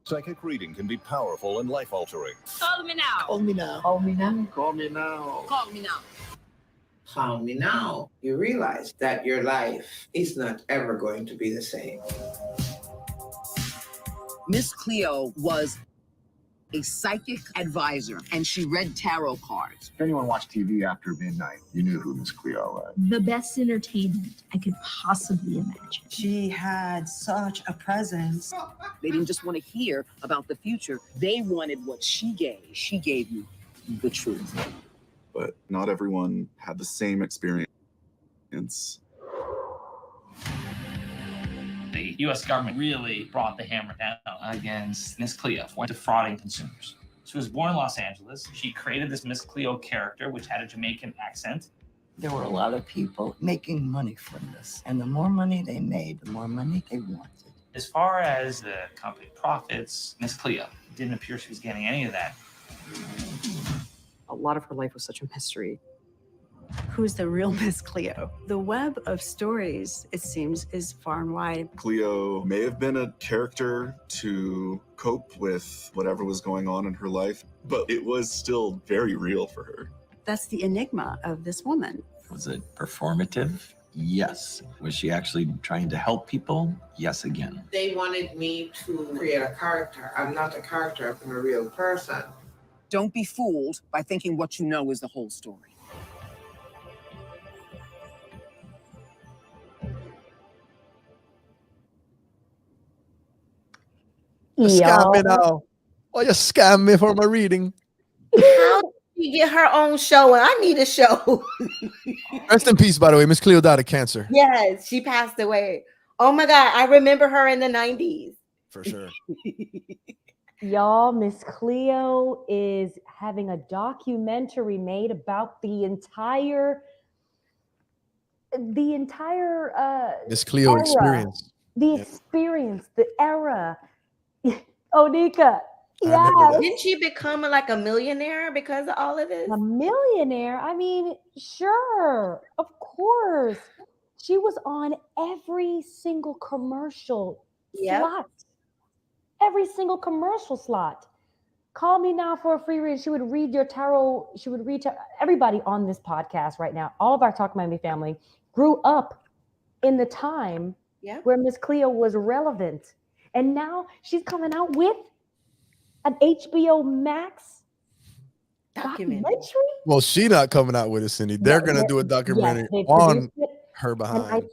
Psychic reading can be powerful and life-altering. Call me now. Call me now. Call me now. Call me now. Call me now. Call me now. You realize that your life is not ever going to be the same. Miss Cleo was a psychic advisor, and she read tarot cards. If anyone watched TV after midnight, you knew who Miss Cleo was. The best entertainment I could possibly imagine. She had such a presence. They didn't just want to hear about the future. They wanted what she gave. She gave you the truth. But not everyone had the same experience. The U.S. government really brought the hammer down against Miss Cleo for defrauding consumers. She was born in Los Angeles. She created this Miss Cleo character, which had a Jamaican accent. There were a lot of people making money from this. And the more money they made, the more money they wanted. As far as the company profits, Miss Cleo didn't appear she was getting any of that. A lot of her life was such a mystery. Who's the real Miss Cleo? The web of stories, it seems, is far and wide. Cleo may have been a character to cope with whatever was going on in her life, but it was still very real for her. That's the enigma of this woman. Was it performative? Yes. Was she actually trying to help people? Yes, again. They wanted me to create a character. I'm not a character, I'm a real person. Don't be fooled by thinking what you know is the whole story. You scam me now. Oh, you scam me for my reading. How did she get her own show? And I need a show. Rest in peace, by the way. Miss Cleo died of cancer. Yes, she passed away. Oh my God, I remember her in the 90s. For sure. Y'all, Miss Cleo is having a documentary made about the entire Miss Cleo era, experience. the experience, the era. Onika, I remember yes, that. Didn't she become like a millionaire because of all of this? a millionaire. I mean, sure, of course. She was on every single commercial Yep. slot. Every single commercial slot. Call me now for a free read. She would read your tarot. She would read to everybody on this podcast right now. All of our Talk Miami family grew up in the time where Miss Cleo was relevant. And now she's coming out with an HBO Max documentary. Well, she not coming out with it, Cindy. They're gonna do a documentary they on produced it. her And behind.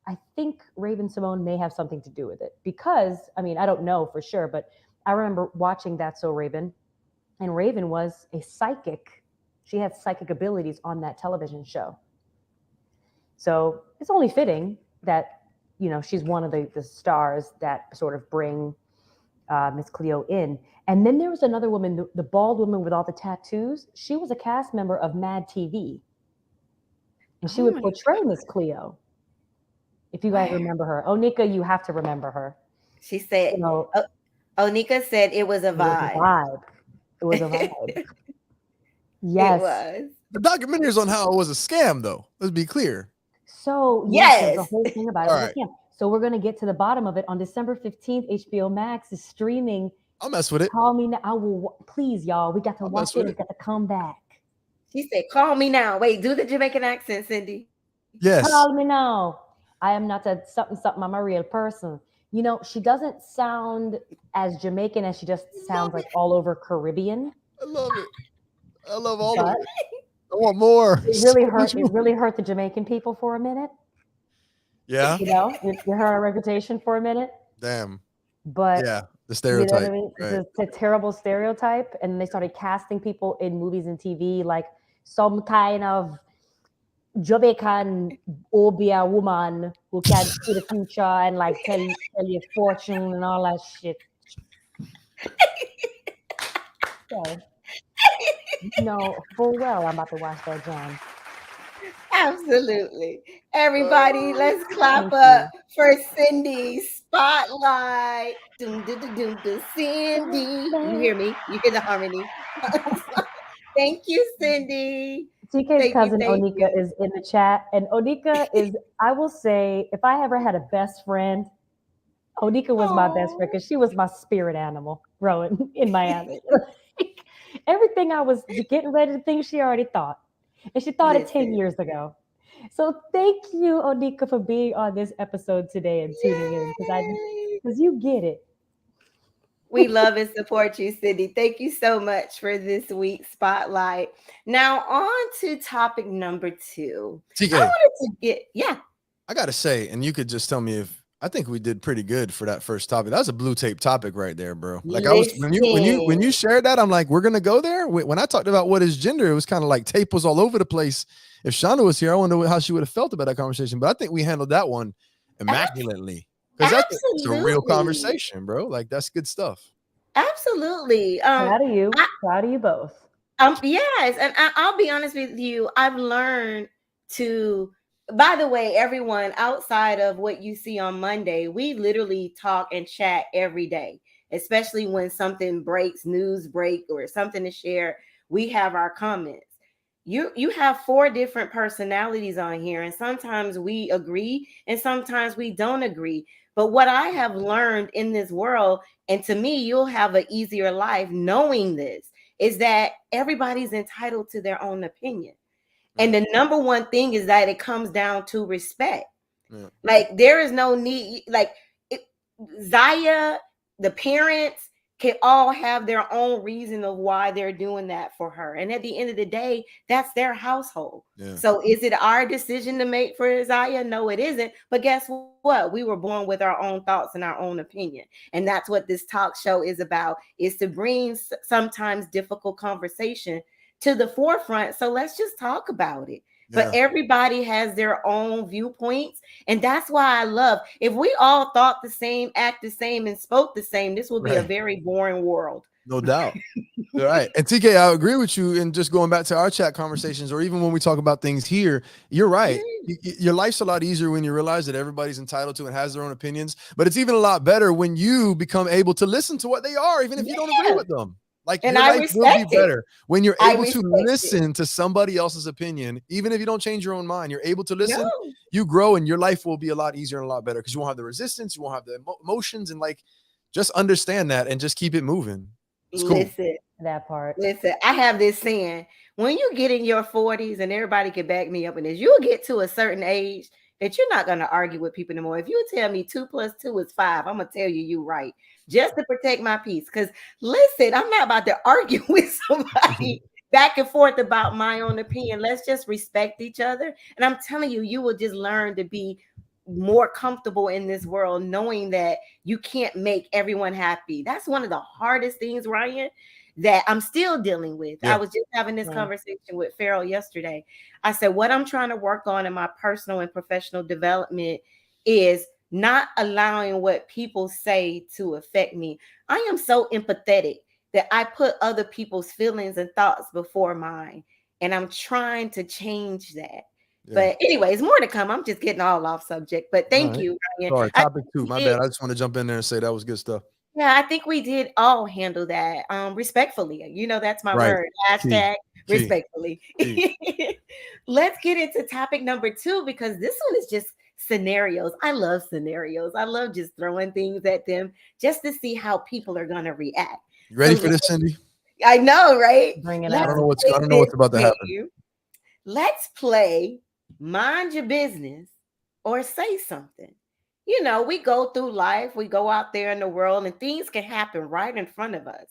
I think Raven Simone may have something to do with it because, I mean, I don't know for sure, but I remember watching That's So Raven, and Raven was a psychic. She had psychic abilities on that television show. So it's only fitting that, you know, she's one of the stars that sort of bring Miss Cleo in. And then there was another woman, the bald woman with all the tattoos. She was a cast member of Mad TV. And she would portray Miss Cleo. If you guys remember her. Onika, you have to remember her. She said, You know, Onika said it was a vibe. It was a vibe. Yes. It was. The documentary is on how it was a scam, though. Let's be clear. So yes, the whole thing about it was a scam. So we're gonna get to the bottom of it on December 15th. HBO Max is streaming. I'll mess with it. Call me now. I will. Please, y'all. We got to watch it. We got to come back. She said, "Call me now." Wait, do the Jamaican accent, Cindy. Yes. Call me now. I am not a something. I'm a real person. You know, she doesn't sound as Jamaican as she just sounds like all over Caribbean. I love it. I love all of it. I want more. It really hurt. It really hurt the Jamaican people for a minute. Yeah. You know, you heard our reputation for a minute. Damn. But yeah, the stereotype. You know what I mean? Right. It's a terrible stereotype, and they started casting people in movies and TV like some kind of Jamaican Obia woman who can see the future and like tell you fortune and all that shit. So, you know, full well I'm about to watch that, John. Absolutely. Everybody, let's clap up for Cindy. Spotlight. Doom, doom, doom, doom, doom. Cindy. You hear me? You hear the harmony? Thank you, Cindy. TK's cousin Onika is in the chat. And Onika is, I will say, if I ever had a best friend, Onika was my best friend because she was my spirit animal growing in Miami. Everything I was getting ready to think, she already thought. And she thought it 10 years ago. So thank you, Onika, for being on this episode today and tuning in because you get it. We love and support you, Cindy. Thank you so much for this week's spotlight. Now on to topic number 2. TK, I wanted to get, I gotta say, and you could just tell me if I think we did pretty good for that first topic. That was a blue tape topic right there, bro. Like I was when you shared that, I'm like, we're gonna go there. When I talked about what is gender, it was kind of like tape was all over the place. If Shonda was here, I wonder how she would have felt about that conversation. But I think we handled that one immaculately because that's a real conversation, bro. Like that's good stuff. Absolutely. Proud of you. Proud of you both. Yes, and I'll be honest with you. I've learned to. By the way, everyone, outside of what you see on Monday, we literally talk and chat every day, especially when something breaks, news break, or something to share. We have our comments. You have 4 different personalities on here, and sometimes we agree and sometimes we don't agree. But what I have learned in this world, and to me, you'll have an easier life knowing this, is that everybody's entitled to their own opinion. And the number one thing is that it comes down to respect. Yeah. Like there is no need, Zaya, the parents can all have their own reason of why they're doing that for her. And at the end of the day, that's their household. Yeah. So is it our decision to make for Zaya? No, it isn't. But guess what? We were born with our own thoughts and our own opinion. And that's what this talk show is about, is to bring sometimes difficult conversation to the forefront. So let's just talk about it. but everybody has their own viewpoints. And that's why I love, if we all thought the same, act the same, and spoke the same, this would be a very boring world. No doubt. All right. And TK, I agree with you. And just going back to our chat conversations, or even when we talk about things here, you're right. Your life's a lot easier when you realize that everybody's entitled to and has their own opinions. But it's even a lot better when you become able to listen to what they are, even if you don't agree with them. Like, and your life will be better when you're able to listen to somebody else's opinion, even if you don't change your own mind. You're able to listen, you grow, and your life will be a lot easier and a lot better because you won't have the resistance, you won't have the emotions, and like, just understand that and just keep it moving. It's cool. Listen, that part. Listen, I have this saying: when you get in your 40s, and everybody can back me up in this, you'll get to a certain age that you're not going to argue with people anymore. If you tell me 2 + 2 is 5, I'm going to tell you right, just to protect my peace. Because listen, I'm not about to argue with somebody back and forth about my own opinion. Let's just respect each other. And I'm telling you, you will just learn to be more comfortable in this world, knowing that you can't make everyone happy. That's one of the hardest things, Ryan, that I'm still dealing with. I was just having this conversation with Farrell yesterday. I said, what I'm trying to work on in my personal and professional development is not allowing what people say to affect me. I am so empathetic that I put other people's feelings and thoughts before mine. And I'm trying to change that. But anyways, more to come. I'm just getting all off subject. But thank you, Ryan. Sorry, topic 2. My bad. I just want to jump in there and say that was good stuff. Yeah, I think we did all handle that respectfully. You know, that's my word. Hashtag respectfully. Let's get into topic number 2, because this one is just scenarios. I love scenarios. I love just throwing things at them just to see how people are going to react. You ready for this, Cindy? I know, right? Bring it I don't know what's about to happen. Let's play mind your business or say something. You know, we go through life, we go out there in the world, and things can happen right in front of us.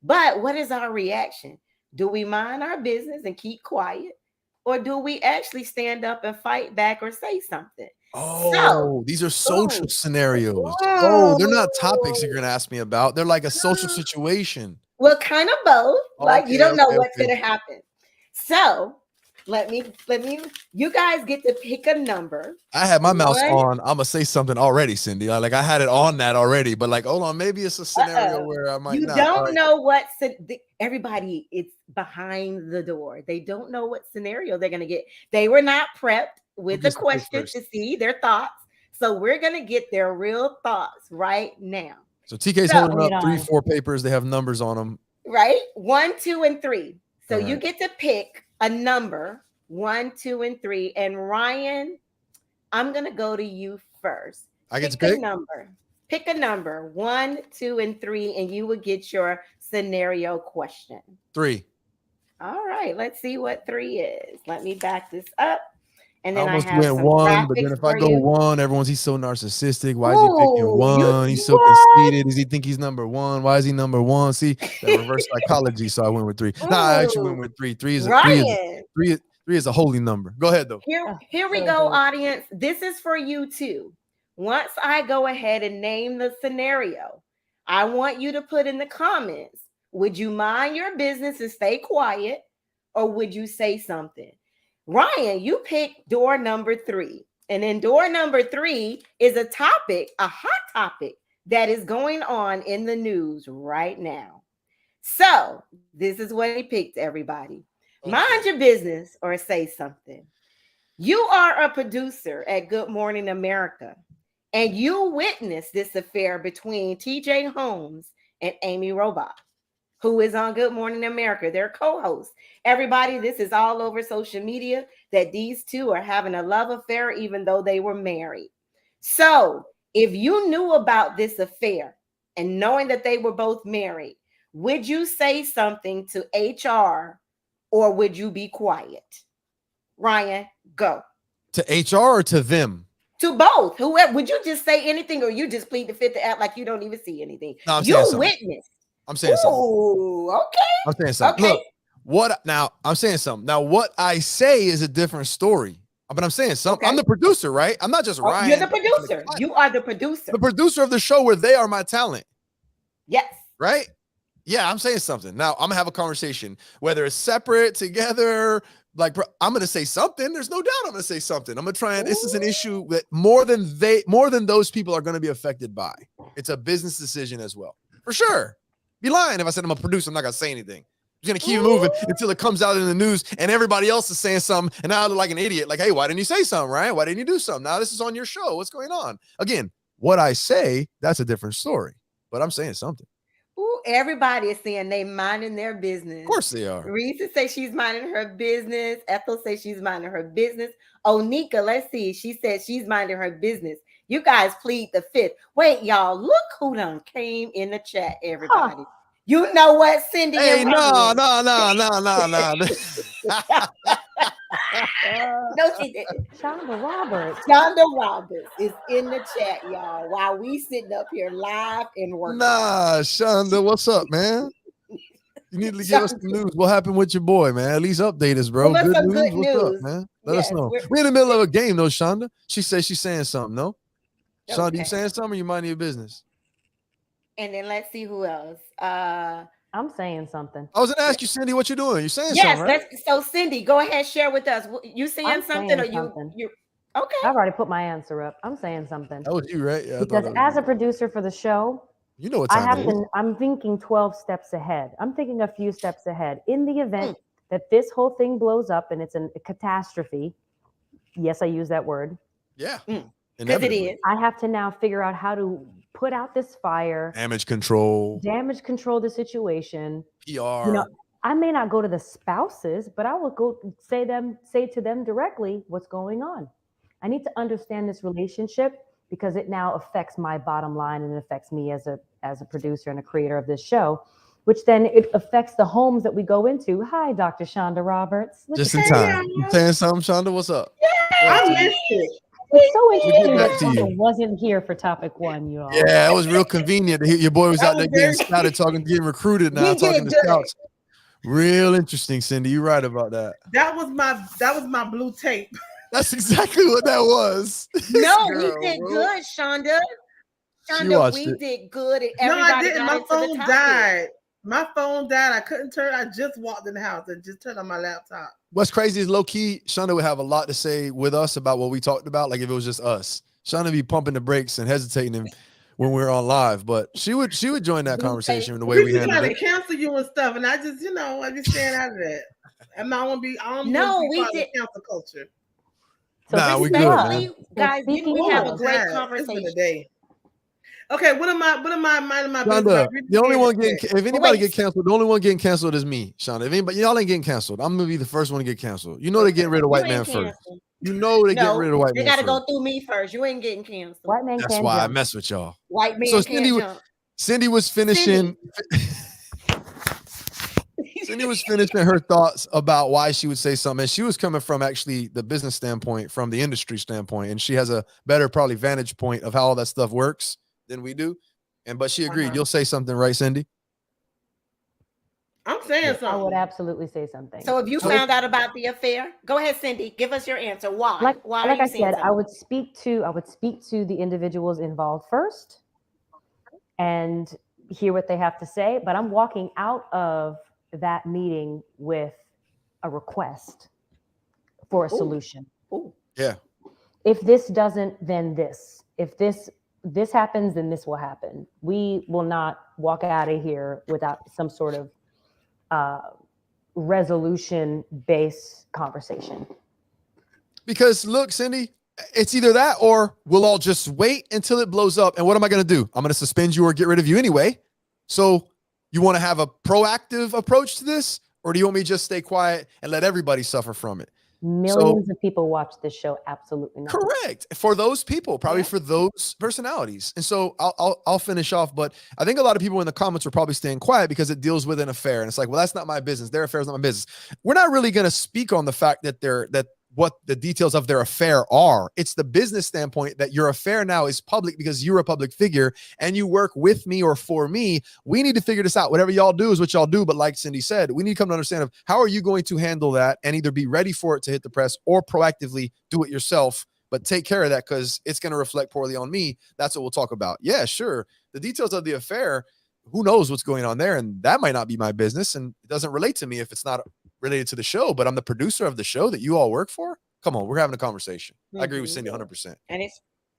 But what is our reaction? Do we mind our business and keep quiet? Or do we actually stand up and fight back or say something? Oh, these are social scenarios. Oh, they're not topics you're going to ask me about. They're like a social situation. Well, kind of both. Like, you don't know what's going to happen. So let me, you guys get to pick a number. I had my mouse on. I'm gonna say something already, Cindy. Like, I had it on that already, but like, hold on, maybe it's a scenario where I might not. You don't know what, everybody, it's behind the door. They don't know what scenario they're gonna get. They were not prepped with the question to see their thoughts. So we're gonna get their real thoughts right now. So TK's holding up 3, 4 papers. They have numbers on them. Right? 1, 2, and 3. So you get to pick a number, 1, 2, and 3. And Ryan, I'm gonna go to you first. I get to pick a number. Pick a number, 1, 2, and 3, and you would get your scenario question. 3. All right, let's see what 3 is. Let me back this up. And then I almost have went some 1, but then if I go 1, everyone's he's so narcissistic. Why is he picking 1? He's so conceited. Does he think he's number 1? Why is he number 1? See, that reverse psychology. So I went with 3. Nah, I actually went with 3. 3 is a holy number. Go ahead though. Here we go, audience. This is for you too. Once I go ahead and name the scenario, I want you to put in the comments, would you mind your business and stay quiet, or would you say something? Ryan, you picked door number 3. And in door number 3 is a topic, a hot topic that is going on in the news right now. So this is what he picked, everybody. Okay. Mind your business or say something. You are a producer at Good Morning America, and you witnessed this affair between TJ Holmes and Amy Robach, who is on Good Morning America. They're co-hosts. Everybody, this is all over social media that these two are having a love affair, even though they were married. So if you knew about this affair and knowing that they were both married, would you say something to HR or would you be quiet? Ryan, go. To HR or to them? To both. Whoever. Would you just say anything or you just plead the fifth to act like you don't even see anything? No, I'm you saying witnessed. I'm saying something. Okay. I'm saying something. Okay. Look, I'm saying something. Now, what I say is a different story. But I'm saying something. Okay. I'm the producer, right? I'm not just Ryan. You're the producer. You are the producer. The producer of the show where they are my talent. Yes. Right? Yeah, I'm saying something. Now, I'm going to have a conversation, whether it's separate, together, like, bro, I'm gonna say something. There's no doubt I'm gonna say something. I'm gonna try and this is an issue that more than those people are gonna be affected by. It's a business decision as well. For sure. Be lying if I said I'm a producer, I'm not gonna say anything. I'm gonna keep it moving until it comes out in the news and everybody else is saying something, and now I look like an idiot. Like, hey, why didn't you say something, right? Why didn't you do something? Now this is on your show. What's going on? Again, what I say, that's a different story. But I'm saying something. Ooh, everybody is saying they minding their business. Of course they are. Reese say she's minding her business. Ethel says she's minding her business. Onika, let's see. She said she's minding her business. You guys plead the fifth. Wait, y'all, look who done came in the chat, everybody. Huh. You know what, Cindy? Hey, no. No, she didn't. Shonda Roberts. Shonda Roberts is in the chat, y'all, while we sitting up here live and working. Nah, Shonda, what's up, man? You need to give us the news. What happened with your boy, man? At least update us, bro. Good news. Good news. What's up, man? Let us know. We're in the middle of a game, though, Shonda. She says she's saying something, no? Okay. Shonda, you saying something or you minding your business? And then let's see who else. I'm saying something. I was going to ask you, Cindy, what you doing? You saying something, right? So Cindy, go ahead, share with us. You saying something or you? Okay. I've already put my answer up. I'm saying something. That was you, right? Yeah. Because as a producer for the show, you know what time it is. I'm thinking 12 steps ahead. I'm thinking a few steps ahead. In the event that this whole thing blows up and it's a catastrophe, yes, I use that word. Yeah. Because it is. I have to now figure out how to put out this fire. Damage control the situation. PR. You know, I may not go to the spouses, but I will go say to them directly what's going on. I need to understand this relationship because it now affects my bottom line and it affects me as a producer and a creator of this show, which then it affects the homes that we go into. Hi, Dr. Shonda Roberts. Just in time. You saying something, Shonda? What's up? I missed it. It's so interesting that Shonda wasn't here for topic one, you all. Yeah, it was real convenient. Your boy was out there getting started, getting recruited now, talking to scouts. Real interesting, Cindy. You're right about that. That was my blue tape. That's exactly what that was. No, we did good, Shonda. Shonda, we did good. And no, I didn't. My phone died. My phone died. I couldn't turn. I just walked in the house and just turned on my laptop. What's crazy is low key, Shonda would have a lot to say with us about what we talked about. Like if it was just us, Shonda would be pumping the brakes and hesitating when we were on live, but she would join that conversation in the way we handled it. Trying to cancel you and stuff, and I just, I just staying out of that. I'm not gonna be. We did cancel culture. So we good, man. Guys, we have a great conversation today. Okay, what am I minding my Shonda, business? The only one getting, if anybody get canceled, the only one getting canceled is me, Shonda. If anybody, y'all ain't getting canceled, I'm gonna be the first one to get canceled. You know they're getting rid of white man first. You know they're getting rid of white man. They gotta go through me first. You ain't getting canceled. White man. That's why I mess with y'all. White man. So Cindy was finishing. Cindy was finishing her thoughts about why she would say something. And she was coming from actually the business standpoint, from the industry standpoint, and she has a better probably vantage point of how all that stuff works than we do. But she agreed. You'll say something, right, Cindy? I'm saying something. I would absolutely say something. So if you found out about the affair, go ahead, Cindy. Give us your answer. Why? Like I said, something? I would speak to the individuals involved first and hear what they have to say. But I'm walking out of that meeting with a request for a solution. Ooh. Yeah. If this doesn't, then this. If this happens, then this will happen. We will not walk out of here without some sort of resolution-based conversation. Because look, Cindy, it's either that or we'll all just wait until it blows up. And what am I going to do? I'm going to suspend you or get rid of you anyway. So you want to have a proactive approach to this, or do you want me to just stay quiet and let everybody suffer from it? Millions of people watch this show. Absolutely not. Correct. For those people, probably for those personalities. And so I'll finish off, but I think a lot of people in the comments are probably staying quiet because it deals with an affair. And it's like, well, that's not my business. Their affair is not my business. We're not really going to speak on the fact that what the details of their affair are. It's the business standpoint that your affair now is public because you're a public figure and you work with me or for me. We need to figure this out. Whatever y'all do is what y'all do. But like Cindy said, we need to come to understand of how are you going to handle that and either be ready for it to hit the press or proactively do it yourself, but take care of that because it's going to reflect poorly on me. That's what we'll talk about. Yeah, sure. The details of the affair, who knows what's going on there? And that might not be my business and it doesn't relate to me if it's not related to the show, but I'm the producer of the show that you all work for. Come on, we're having a conversation. I agree with Cindy 100%.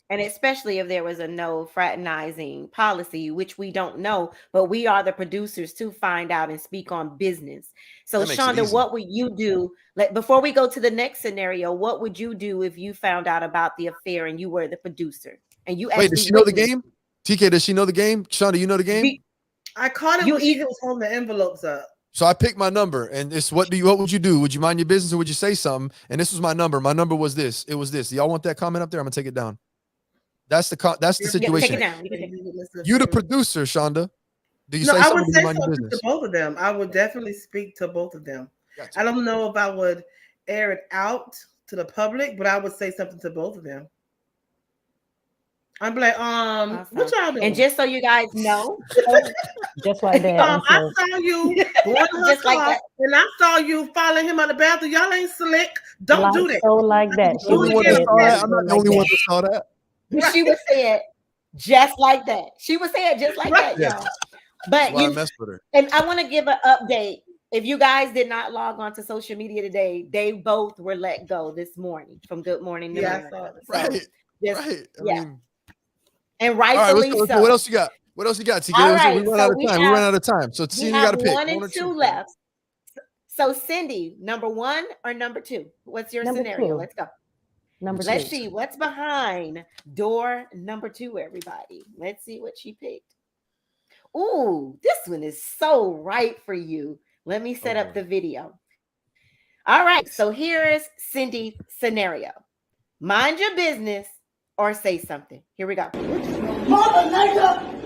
And especially if there was a no fraternizing policy, which we don't know, but we are the producers to find out and speak on business. So, Shonda, what would you do? Before we go to the next scenario, what would you do if you found out about the affair and you were the producer? And you wait, does she know the game? TK, does she know the game? Shonda, you know the game? I caught it when she was holding the envelopes up. So I picked my number, and it's what would you do? Would you mind your business, or would you say something? And this was my number. My number was this. It was this. Y'all want that comment up there? I'm gonna take it down. That's the situation. Take it down. You the producer, Shonda. Do you say something? I would say something to both of them. I would definitely speak to both of them. Gotcha. I don't know if I would air it out to the public, but I would say something to both of them. I'm like, awesome. What y'all doing? And just so you guys know, just like that. I saw you going to her car, and I saw you following him out the bathroom. Y'all ain't slick. Don't do that. So like that. I'm not the only one that saw that. She would say it just like that. She would say it just like that, y'all. But I messed with her. And I want to give an update. If you guys did not log on to social media today, they both were let go this morning from Good Morning America. Right. I mean, and rightfully so. What else you got? What else you got? TK? Right, we run out of time. So Cindy got to pick. 1 and 2 left. So Cindy, number 1 or number 2? What's your scenario? 2. Let's go. Let's see what's behind door number 2, everybody. Let's see what she picked. Ooh, this one is so right for you. Let me set up the video. All right, so here is Cindy's scenario. Mind your business or say something. Here we go. Mother nigga!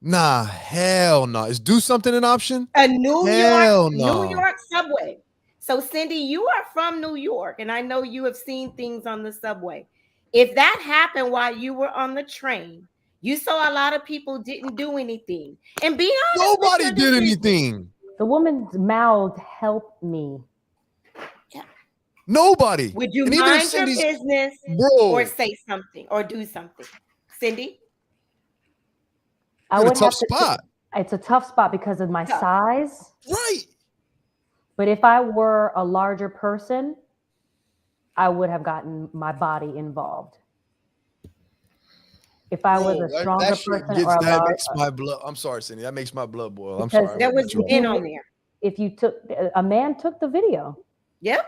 Nah, hell no. Is do something an option? A New York subway. So Cindy, you are from New York, and I know you have seen things on the subway. If that happened while you were on the train, you saw a lot of people didn't do anything. And be honest, nobody did anything. The woman's mouth helped me. Yeah. Nobody. Would you mind your business or say something or do something? Cindy? I would have to. It's a tough spot because of my size. Right. But if I were a larger person, I would have gotten my body involved. If I was a stronger person or that makes my blood. I'm sorry, Cindy. That makes my blood boil. I'm sorry. There was men on there. If you took a man took the video. Yep.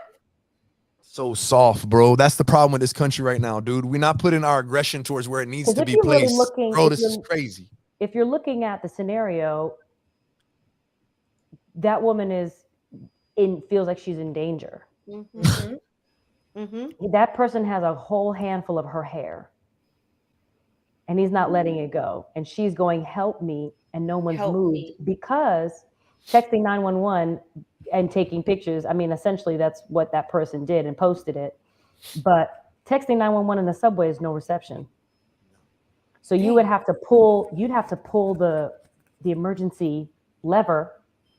So soft, bro. That's the problem with this country right now, dude. We're not putting our aggression towards where it needs to be placed. Really bro, this is crazy. If you're looking at the scenario, that woman feels like she's in danger. Mm-hmm. Mm-hmm. That person has a whole handful of her hair, and he's not letting it go. And she's going, "Help me," and no one's moved because texting 911 and taking pictures. I mean, essentially, that's what that person did and posted it. But texting 911 in the subway is no reception. So you'd have to pull the emergency lever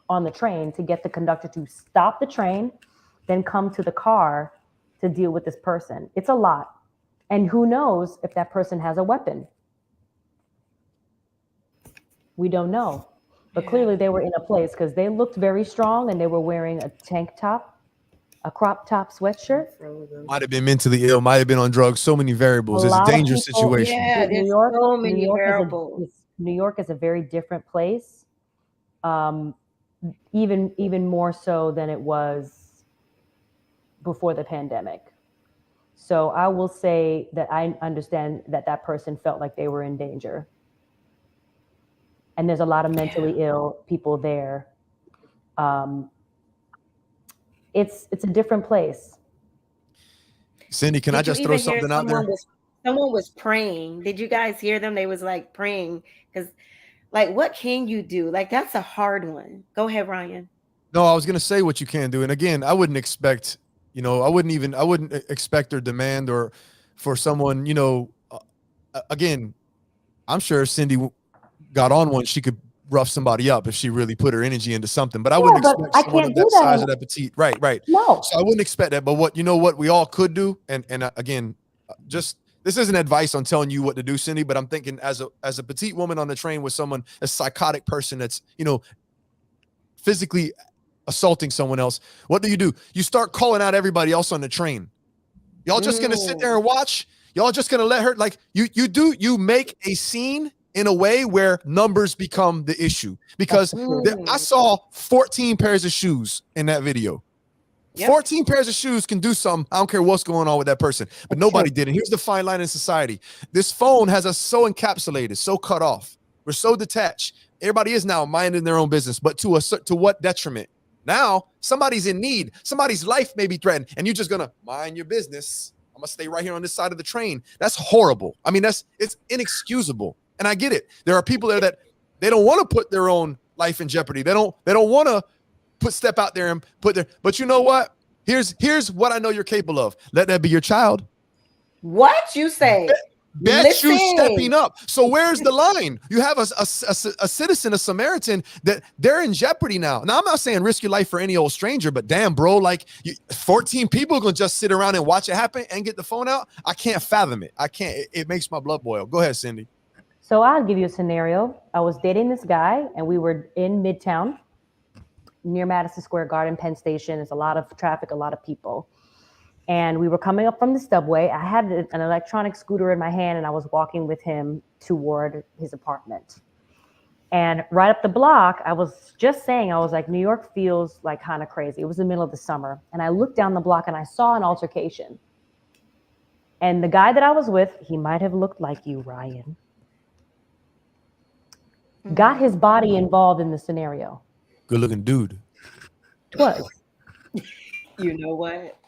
on the train to get the conductor to stop the train, then come to the car to deal with this person. It's a lot. And who knows if that person has a weapon? We don't know. But clearly they were in a place because they looked very strong and they were wearing a tank top, a crop top sweatshirt. Might have been mentally ill, might have been on drugs. So many variables. It's a dangerous situation. Yeah, there's so many variables. New York is a very different place. Even more so than it was before the pandemic. So I will say that I understand that that person felt like they were in danger. And there's a lot of mentally ill people there. It's a different place. Cindy, can I just throw something out there? Someone was praying. Did you guys hear them? They was like praying because, like, what can you do? Like, that's a hard one. Go ahead, Ryan. No, I was gonna say what you can do, and again, I wouldn't expect, I wouldn't expect or demand or for someone, again, I'm sure Cindy got on one. She could rough somebody up if she really put her energy into something. But I wouldn't expect someone of that size or that petite. Right. No. So I wouldn't expect that. But what we all could do, and again, just this isn't advice on telling you what to do, Cindy. But I'm thinking as a petite woman on the train with someone, a psychotic person that's physically assaulting someone else. What do? You start calling out everybody else on the train. Y'all just gonna sit there and watch? Y'all just gonna let her, like, you make a scene in a way where numbers become the issue, because I saw 14 pairs of shoes in that video. Yep. 14 pairs of shoes can do something. I don't care what's going on with that person, but nobody did it. Here's the fine line in society. This phone has us so encapsulated, so cut off. We're so detached. Everybody is now minding their own business, but to what detriment? Now somebody's in need. Somebody's life may be threatened, and you're just gonna mind your business. I'm gonna stay right here on this side of the train. That's horrible. I mean, it's inexcusable. And I get it. There are people there that they don't want to put their own life in jeopardy. They don't want to step out there and but you know what? Here's what I know you're capable of. Let that be your child. What you say? Bet you stepping up. So where's the line? You have a citizen, a Samaritan, that they're in jeopardy now. Now, I'm not saying risk your life for any old stranger, but damn, bro, like 14 people gonna just sit around and watch it happen and get the phone out. I can't fathom it. I can't. It makes my blood boil. Go ahead, Cindy. So I'll give you a scenario. I was dating this guy, and we were in Midtown near Madison Square Garden, Penn Station. There's a lot of traffic, a lot of people. And we were coming up from the subway. I had an electronic scooter in my hand, and I was walking with him toward his apartment. And right up the block, I was just saying, I was like, New York feels like kind of crazy. It was the middle of the summer. And I looked down the block and I saw an altercation. And the guy that I was with, he might have looked like you, Ryan, got his body involved in the scenario. Good looking dude. Was. You know what?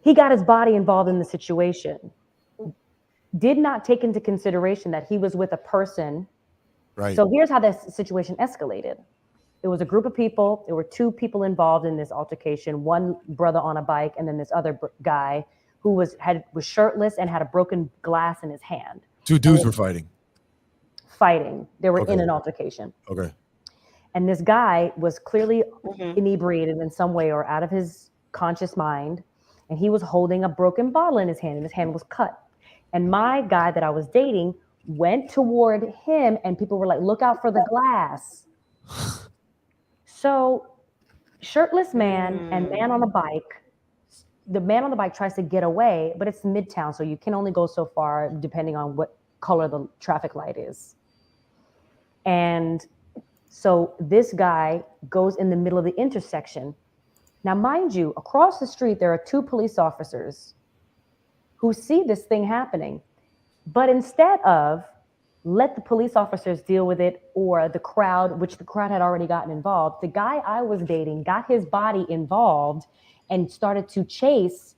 He got his body involved in the situation. Did not take into consideration that he was with a person. Right. So here's how this situation escalated. It was a group of people. There were two people involved in this altercation. One brother on a bike, and then this other guy who was shirtless and had a broken glass in his hand. Two dudes were fighting. They were in an altercation. Okay. And this guy was clearly inebriated in some way or out of his conscious mind. And he was holding a broken bottle in his hand, and his hand was cut. And my guy that I was dating went toward him, and people were like, look out for the glass. So shirtless man and man on a bike, the man on the bike tries to get away, but it's Midtown, so you can only go so far depending on what color the traffic light is. And so this guy goes in the middle of the intersection. Now, mind you, across the street, there are two police officers who see this thing happening. But instead of let the police officers deal with it, or the crowd, which the crowd had already gotten involved, the guy I was dating got his body involved and started to chase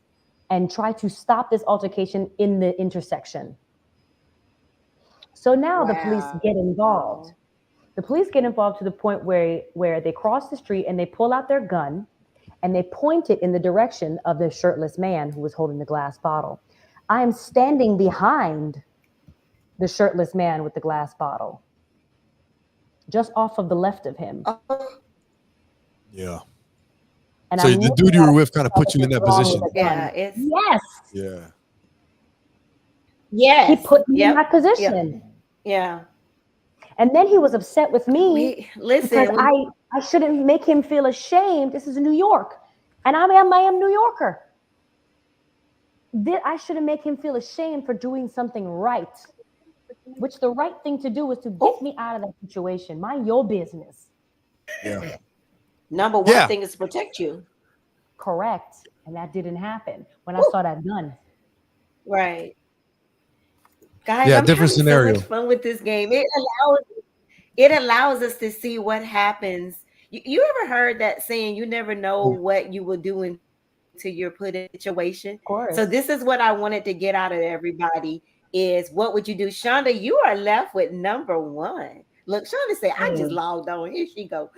and try to stop this altercation in the intersection. So now the police get involved. The police get involved to the point where they cross the street and they pull out their gun and they point it in the direction of the shirtless man who was holding the glass bottle. I am standing behind the shirtless man with the glass bottle, just off of the left of him. Yeah. And so the dude you were with kind of put you in that position. Yeah. Yes. Yeah. Yes. He put me in that position. Yeah. And then he was upset with me because I shouldn't make him feel ashamed. This is New York, and I am New Yorker. I shouldn't make him feel ashamed for doing something right, which the right thing to do was to get me out of that situation. Mind your business. Yeah. Number one thing is to protect you. Correct. And that didn't happen when I saw that gun. Right. Guys, Yeah, I'm different having so much scenario. fun with this game. It allows us to see what happens. You ever heard that saying, you never know what you will do until you're put in a situation? Of course. So this is what I wanted to get out of everybody is what would you do? Shonda, you are left with number one. Look, Shonda said, I just logged on. Here she go.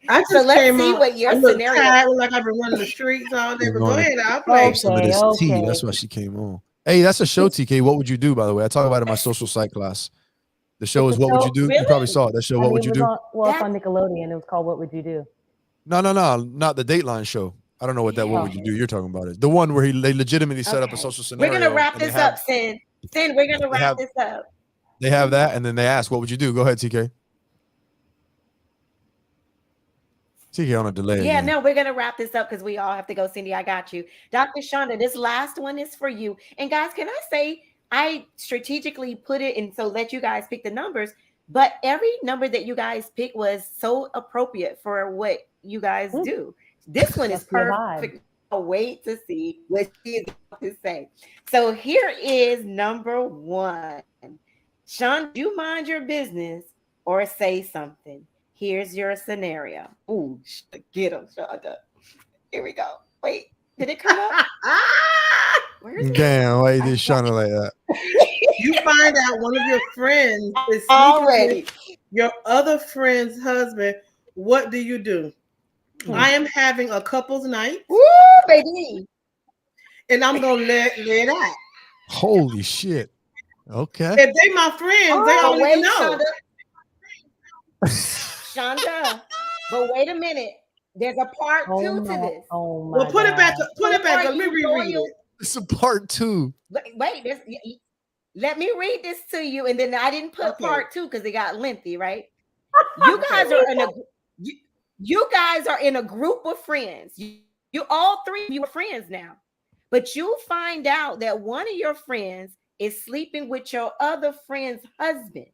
I So just let's came see on. what your I look scenario tired, look like I've been running the streets all day. But go ahead, I'll play. Some of this tea. That's why she came on. Hey, that's a show, TK. What would you do? By the way, I talk about it in my social psych class. The show is What Would You Do? You probably saw it. That show, What Would You Do? It's on Nickelodeon. It was called What Would You Do? No, not the Dateline show. I don't know what that What Would You Do you're talking about it. The one where they legitimately set up a social scenario. We're gonna wrap and they this have- up, Sin. Sin, we're gonna wrap this up. They have that, and then they ask, "What would you do?" Go ahead, TK. TK on a delay. Yeah, again. no, we're gonna wrap this up because we all have to go. Cindy, I got you. Dr. Shonda, this last one is for you. And guys, can I say I strategically put it in so let you guys pick the numbers, but every number that you guys pick was so appropriate for what you guys do. This one is perfect. I'll wait to see what she is about to say. So here is number one. Sean, do you mind your business or say something? Here's your scenario. Ooh, get him, Shonda. Here we go. Wait, did it come up? Where's it? Damn, why you did Shonda like that? You find out one of your friends is sleeping Already. with your other friend's husband. What do you do? I am having a couple's night. Woo, baby. And I'm gonna let it out. Holy shit. Okay. If they my friends, they don't even know. Shonda, but wait a minute. There's a part two to this. Oh my Well, put it back. Put it back. Are Let me you reread loyal? it. It's a part two. Wait, let me read this to you, and then I didn't put part two because it got lengthy, right? You guys are in a you guys are in a group of friends. You all three of you are friends now, but you find out that one of your friends is sleeping with your other friend's husband.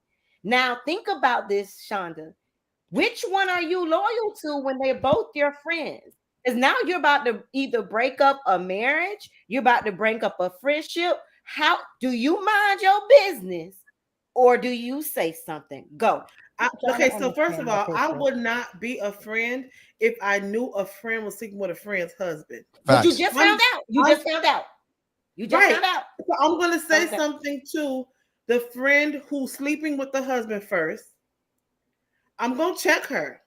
Now think about this, Shonda. Which one are you loyal to when they're both your friends? Because now you're about to either break up a marriage, you're about to break up a friendship. How do you mind your business or do you say something? Go. Okay, so first of all, I would not be a friend if I knew a friend was sleeping with a friend's husband. But you just found out. You just found out. So I'm gonna say something to the friend who's sleeping with the husband first. I'm gonna check her.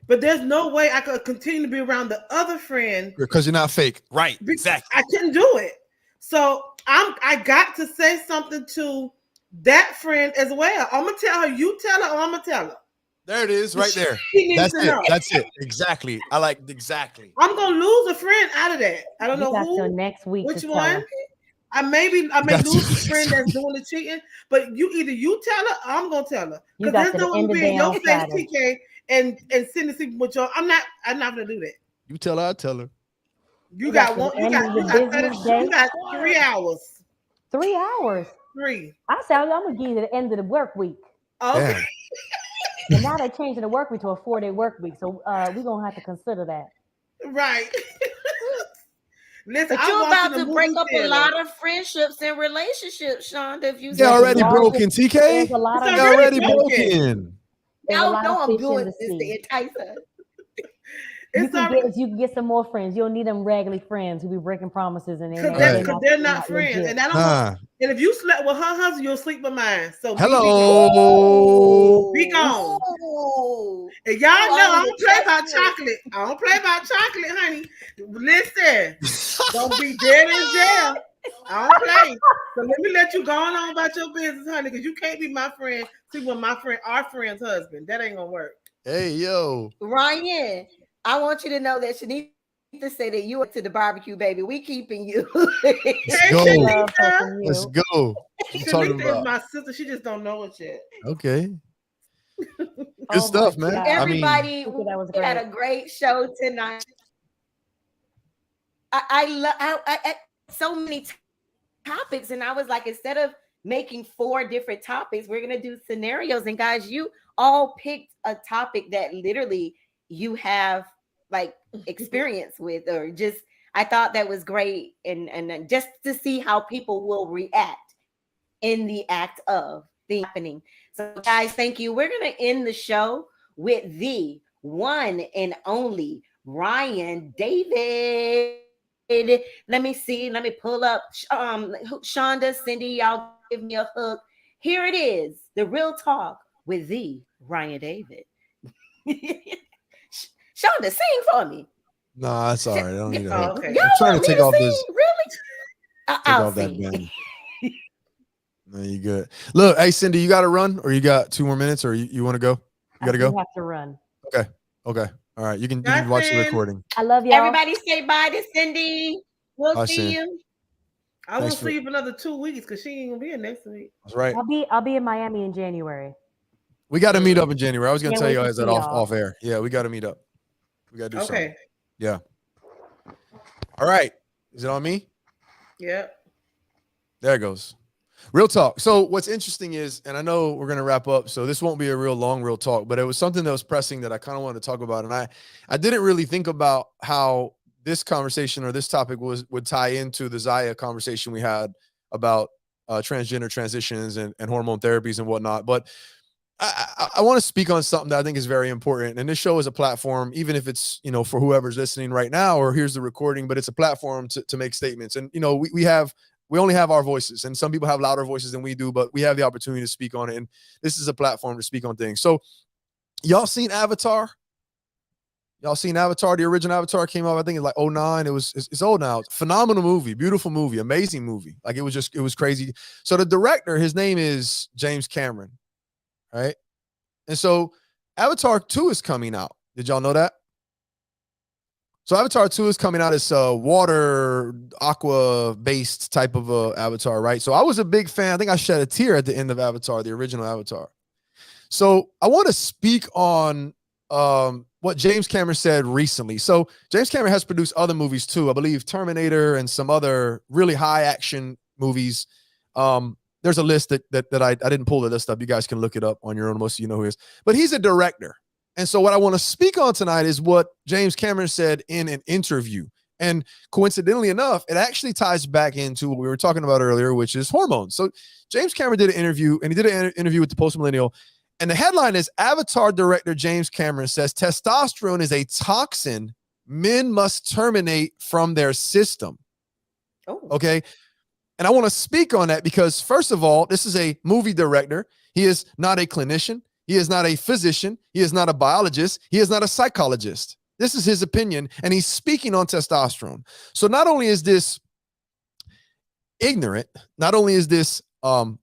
But there's no way I could continue to be around the other friend Because you're not fake. Right. Exactly. I couldn't do it. So I got to say something to that friend as well. I'm gonna tell her, you tell her, or I'm gonna tell her. There it is, right there. She needs That's to it. know. That's it. Exactly. I like exactly. I'm gonna lose a friend out of that. I don't know got who. till next week Which to tell one? her. I may That's lose a next friend that's doing the cheating, but you tell her, or I'm gonna tell her. You Because got there's to no the one end of be the in day your on face, Friday. TK, and sitting sleeping with your. I'm not gonna do that. You tell her, I tell her. You got got to one. the You end got of you the got business 30, you day. got 3 hours. 3 hours. 3. I said I'm gonna give you the end of the work week. Okay. Damn. And now they're changing the work week to a 4-day work week. So we're gonna have to consider that. Right. Listen, But you're I about watching to a break movie up a theater. lot of friendships and relationships, Shonda. If you They're say already so. broken, TK. There's a lot of They're already broken. broken. There's a Y'all lot know of I'm fish in doing the this to sea. entice her. You can get some more friends. You don't need them raggedy friends who be breaking promises and Because they're not friends, legit. and I don't want. And if you slept with her husband, you'll sleep with mine. So Hello. be gone. Ooh. And y'all Ooh, know I I don't play about chocolate. I don't play about chocolate, honey. Listen, don't be dead in jail. I don't play. So let me let you go on about your business, honey, because you can't be my friend. See, when our friend's husband, that ain't gonna work. Hey, yo. Ryan, I want you to know that Shanice to say that you are to the barbecue, baby. We keeping you. Let's go. Let's go. I'm talking Shanika is about. my sister. She just don't know it yet. Okay. Good stuff, man. Everybody, that was we had a great show tonight. I love so many topics, and I was like, instead of making 4 different topics, we're gonna do scenarios. And guys, you all picked a topic that literally you have like experience with, or just I thought that was great, and just to see how people will react in the act of the happening. So, guys, thank you. We're gonna end the show with the one and only Ryan David. Let me see. Let me pull up. Shonda, Cindy, y'all give me a hook. Here it is, the real talk with the Ryan David. Shonda, sing for me. Nah, that's all right. I don't need a Oh, hook. okay. Y'all I'm trying want to me take to off sing? this. Really? Take I'll off that sing. band. No, you good. Look, hey Cindy, you got to run, or you got 2 more minutes, or you want to go? You got to I do go. have to run. Okay. All right. You can watch the Justin. recording. I love y'all. Everybody say bye to Cindy. We'll Bye, see Cindy. you. I Thanks won't for- see you for another 2 weeks because she ain't gonna be here next week. That's right. I'll be in Miami in January. We got to meet up in January. I was gonna Can't tell wait you to guys that see y'all. off air. Yeah, we got to meet up. We got to do something. Okay. Yeah. All right. Is it on me? Yep. There it goes. Real talk. So what's interesting is, and I know we're going to wrap up, so this won't be a real long real talk, but it was something that was pressing that I kind of wanted to talk about. And I didn't really think about how this conversation or this topic would tie into the Zaya conversation we had about transgender transitions and hormone therapies and whatnot. But I want to speak on something that I think is very important. And this show is a platform, even if it's, for whoever's listening right now or here's the recording, but it's a platform to make statements. And, we only have our voices, and some people have louder voices than we do, but we have the opportunity to speak on it. And this is a platform to speak on things. So y'all seen Avatar? Y'all seen Avatar? The original Avatar came out, I think, in like 2009. It's old now. Phenomenal movie, beautiful movie, amazing movie. Like it was crazy. So the director, his name is James Cameron, right? And so Avatar 2 is coming out. Did y'all know that? So Avatar 2 is coming out as a water, aqua-based type of Avatar, right? So I was a big fan. I think I shed a tear at the end of Avatar, the original Avatar. So I want to speak on what James Cameron said recently. So James Cameron has produced other movies too. I believe Terminator and some other really high action movies. There's a list that I didn't pull the list up. You guys can look it up on your own. Most of you know who he is. But he's a director. And so what I want to speak on tonight is what James Cameron said in an interview. And coincidentally enough, it actually ties back into what we were talking about earlier, which is hormones. So James Cameron did an interview, and he did an interview with the Post Millennial. And the headline is Avatar director James Cameron says testosterone is a toxin men must terminate from their system. Oh. Okay. And I want to speak on that because, first of all, this is a movie director. He is not a clinician. He is not a physician. He is not a biologist. He is not a psychologist. This is his opinion, and he's speaking on testosterone. So not only is this ignorant, not only is this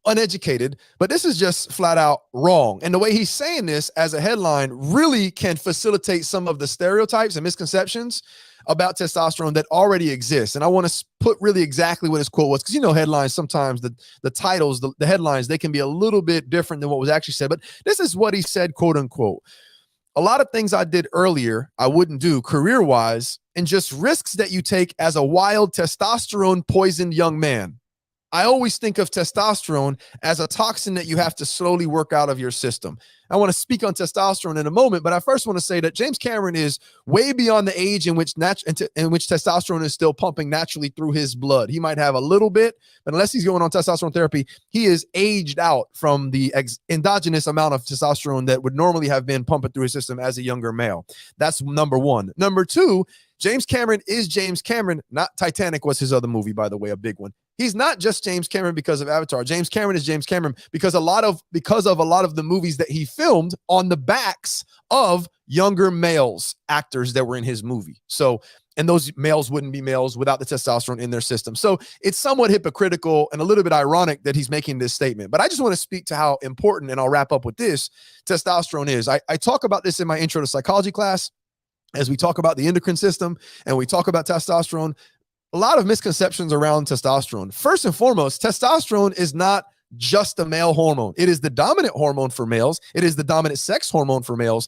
uneducated, but this is just flat out wrong. And the way he's saying this as a headline really can facilitate some of the stereotypes and misconceptions about testosterone that already exist. And I want to put really exactly what his quote was, because headlines, sometimes the titles, the headlines, they can be a little bit different than what was actually said. But this is what he said, quote unquote. A lot of things I did earlier, I wouldn't do career-wise, and just risks that you take as a wild testosterone poisoned young man. I always think of testosterone as a toxin that you have to slowly work out of your system. I want to speak on testosterone in a moment, but I first want to say that James Cameron is way beyond the age in which testosterone is still pumping naturally through his blood. He might have a little bit, but unless he's going on testosterone therapy, he is aged out from the endogenous amount of testosterone that would normally have been pumping through his system as a younger male. That's number one. Number two, James Cameron is James Cameron. Not Titanic was his other movie, by the way, a big one. He's not just James Cameron because of Avatar. James Cameron is James Cameron because of a lot of the movies that he filmed on the backs of younger males, actors that were in his movie. So, and those males wouldn't be males without the testosterone in their system. So it's somewhat hypocritical and a little bit ironic that he's making this statement. But I just want to speak to how important, and I'll wrap up with this, testosterone is. I talk about this in my intro to psychology class as we talk about the endocrine system and we talk about testosterone. A lot of misconceptions around testosterone. First and foremost, testosterone is not just a male hormone. It is the dominant hormone for males. It is the dominant sex hormone for males.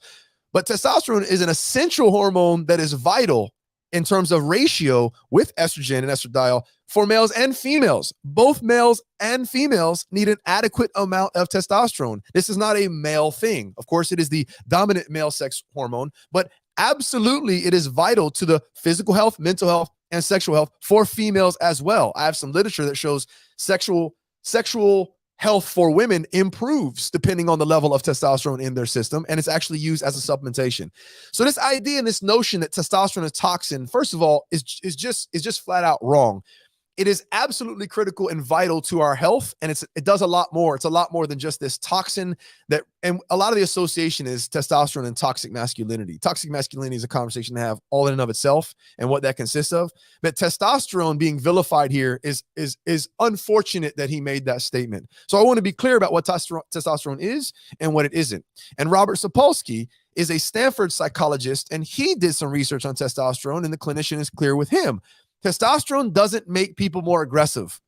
But testosterone is an essential hormone that is vital in terms of ratio with estrogen and estradiol for males and females. Both males and females need an adequate amount of testosterone. This is not a male thing. Of course, it is the dominant male sex hormone, but absolutely it is vital to the physical health, mental health, and sexual health for females as well. I have some literature that shows sexual health for women improves depending on the level of testosterone in their system, and it's actually used as a supplementation. So this idea and this notion that testosterone is toxin, first of all, is just flat out wrong. It is absolutely critical and vital to our health, and it does a lot more. It's a lot more than just this toxin and a lot of the association is testosterone and toxic masculinity. Toxic masculinity is a conversation to have all in and of itself and what that consists of. But testosterone being vilified here is unfortunate that he made that statement. So I want to be clear about what testosterone is and what it isn't. And Robert Sapolsky is a Stanford psychologist, and he did some research on testosterone, and the clinician is clear with him. Testosterone doesn't make people more aggressive.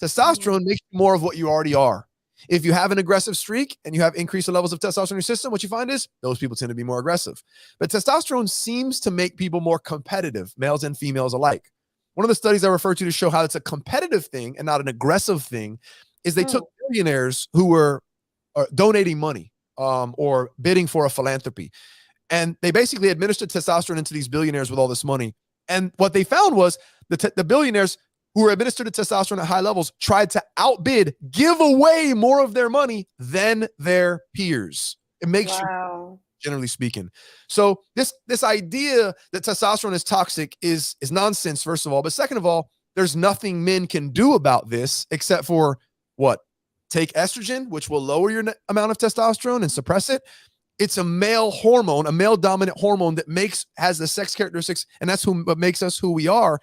Testosterone makes you more of what you already are. If you have an aggressive streak and you have increased levels of testosterone in your system, what you find is those people tend to be more aggressive. But testosterone seems to make people more competitive, males and females alike. One of the studies I refer to show how it's a competitive thing and not an aggressive thing is they took billionaires who were donating money or bidding for a philanthropy. And they basically administered testosterone into these billionaires with all this money. And what they found was the billionaires who were administered testosterone at high levels tried to outbid, give away more of their money than their peers. It makes you, generally speaking. So this idea that testosterone is toxic is nonsense, first of all. But second of all, there's nothing men can do about this except for what? Take estrogen, which will lower your amount of testosterone and suppress it. It's a male hormone, a male dominant hormone that has the sex characteristics, and that's what makes us who we are.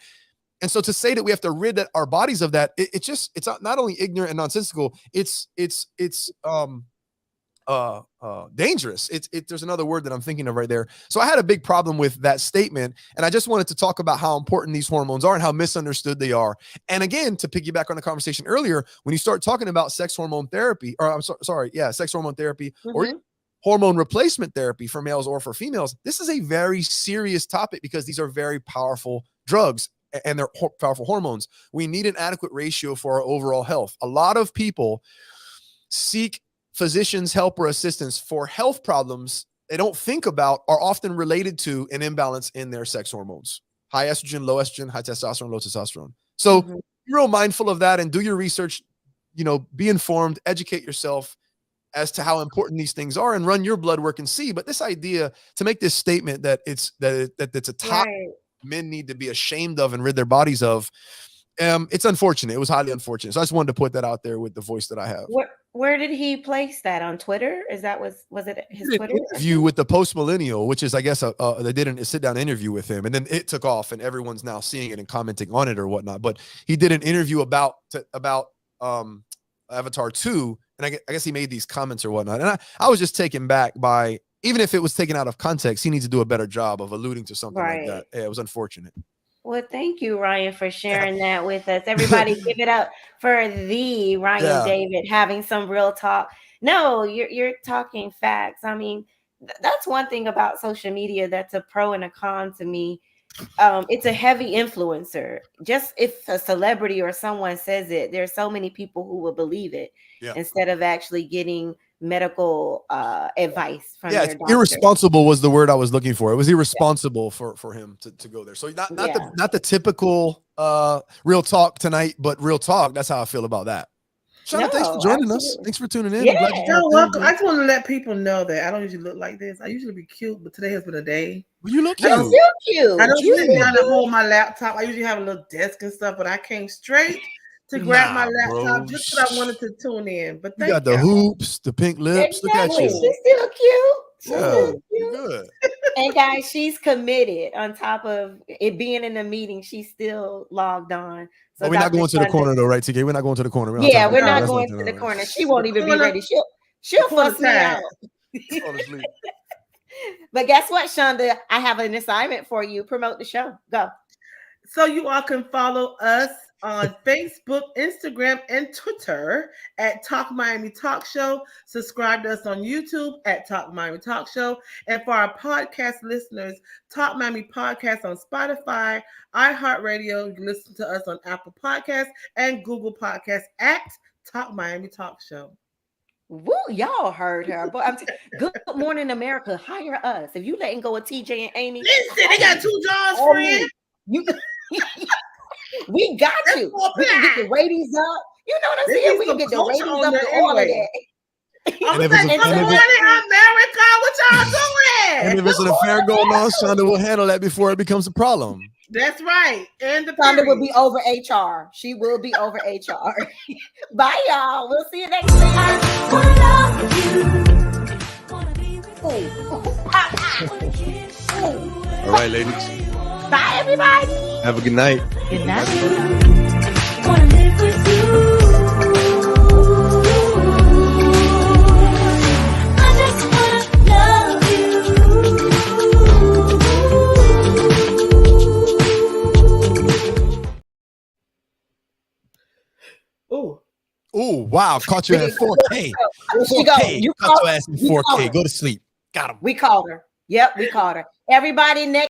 And so to say that we have to rid our bodies of that, it's not only ignorant and nonsensical, it's dangerous. There's another word that I'm thinking of right there. So I had a big problem with that statement, and I just wanted to talk about how important these hormones are and how misunderstood they are. And again, to piggyback on the conversation earlier, when you start talking about sex hormone therapy, or sex hormone therapy, or hormone replacement therapy for males or for females, this is a very serious topic because these are very powerful drugs and they're powerful hormones. We need an adequate ratio for our overall health. A lot of people seek physicians' help or assistance for health problems they don't think about are often related to an imbalance in their sex hormones. High estrogen, low estrogen, high testosterone, low testosterone. So be real mindful of that and do your research, be informed, educate yourself as to how important these things are and run your blood work and see. But this idea to make this statement that it's a topic men need to be ashamed of and rid their bodies of, it's unfortunate. It was highly unfortunate. So I just wanted to put that out there with the voice that I have. Where did he place that? On Twitter? Was it his Twitter? Interview with the Post Millennial, which is, I guess, they did a sit-down interview with him, and then it took off, and everyone's now seeing it and commenting on it or whatnot. But he did an interview about Avatar 2, and I guess he made these comments or whatnot. And I was just taken back by, even if it was taken out of context, he needs to do a better job of alluding to something like that. Yeah, it was unfortunate. Well, thank you, Ryan, for sharing that with us. Everybody give it up for the Ryan David having some real talk. No, you're talking facts. I mean, that's one thing about social media that's a pro and a con to me. It's a heavy influencer. Just if a celebrity or someone says it, there's so many people who will believe it instead of actually getting medical advice from their doctor. Irresponsible was the word I was looking for. It was irresponsible for him to go there. So not the typical real talk tonight, but real talk. That's how I feel about that. Shana, thanks for joining us. Thanks for tuning in. Yeah, you're welcome. I just want to let people know that I don't usually look like this. I usually be cute, but today has been a day. Well, you look cute. You're cute. I don't sit down and hold my laptop. I usually have a little desk and stuff, but I came straight to grab my laptop just because I wanted to tune in. But you got the hoops, the pink lips. Exactly. Look at you. She's still cute. You're good. And guys, she's committed. On top of it being in a meeting, she's still logged on. So we're not going to the corner though, right, TK? We're not going to the corner. We're not going to the corner. She won't even be ready. She'll fuss me out. But guess what, Shonda? I have an assignment for you. Promote the show. Go. So you all can follow us on Facebook, Instagram, and Twitter at Talk Miami Talk Show. Subscribe to us on YouTube at Talk Miami Talk Show. And for our podcast listeners, Talk Miami Podcast on Spotify, iHeartRadio. You can listen to us on Apple Podcasts and Google Podcasts at Talk Miami Talk Show. Woo, y'all heard her. But Good Morning America, hire us. If you letting go of TJ and Amy, listen, they got 2 jobs, friend. We got you. We can get the ratings up. You know what I'm saying? We can get the ratings up and all of that. I'm gonna take some money, America. What y'all doing? And if it's an affair going on, Shonda will handle that before it becomes a problem. That's right. And the Shonda will be over HR. She will be over HR. Bye, y'all. We'll see you next time. All right, ladies. Bye, everybody. Have a good night. Good night. Ooh, wow. Caught you at 4K. Where she go? 4K. You Caught your ass in 4K. Go to sleep. Got him. We called her. Yep, we called her. Everybody next.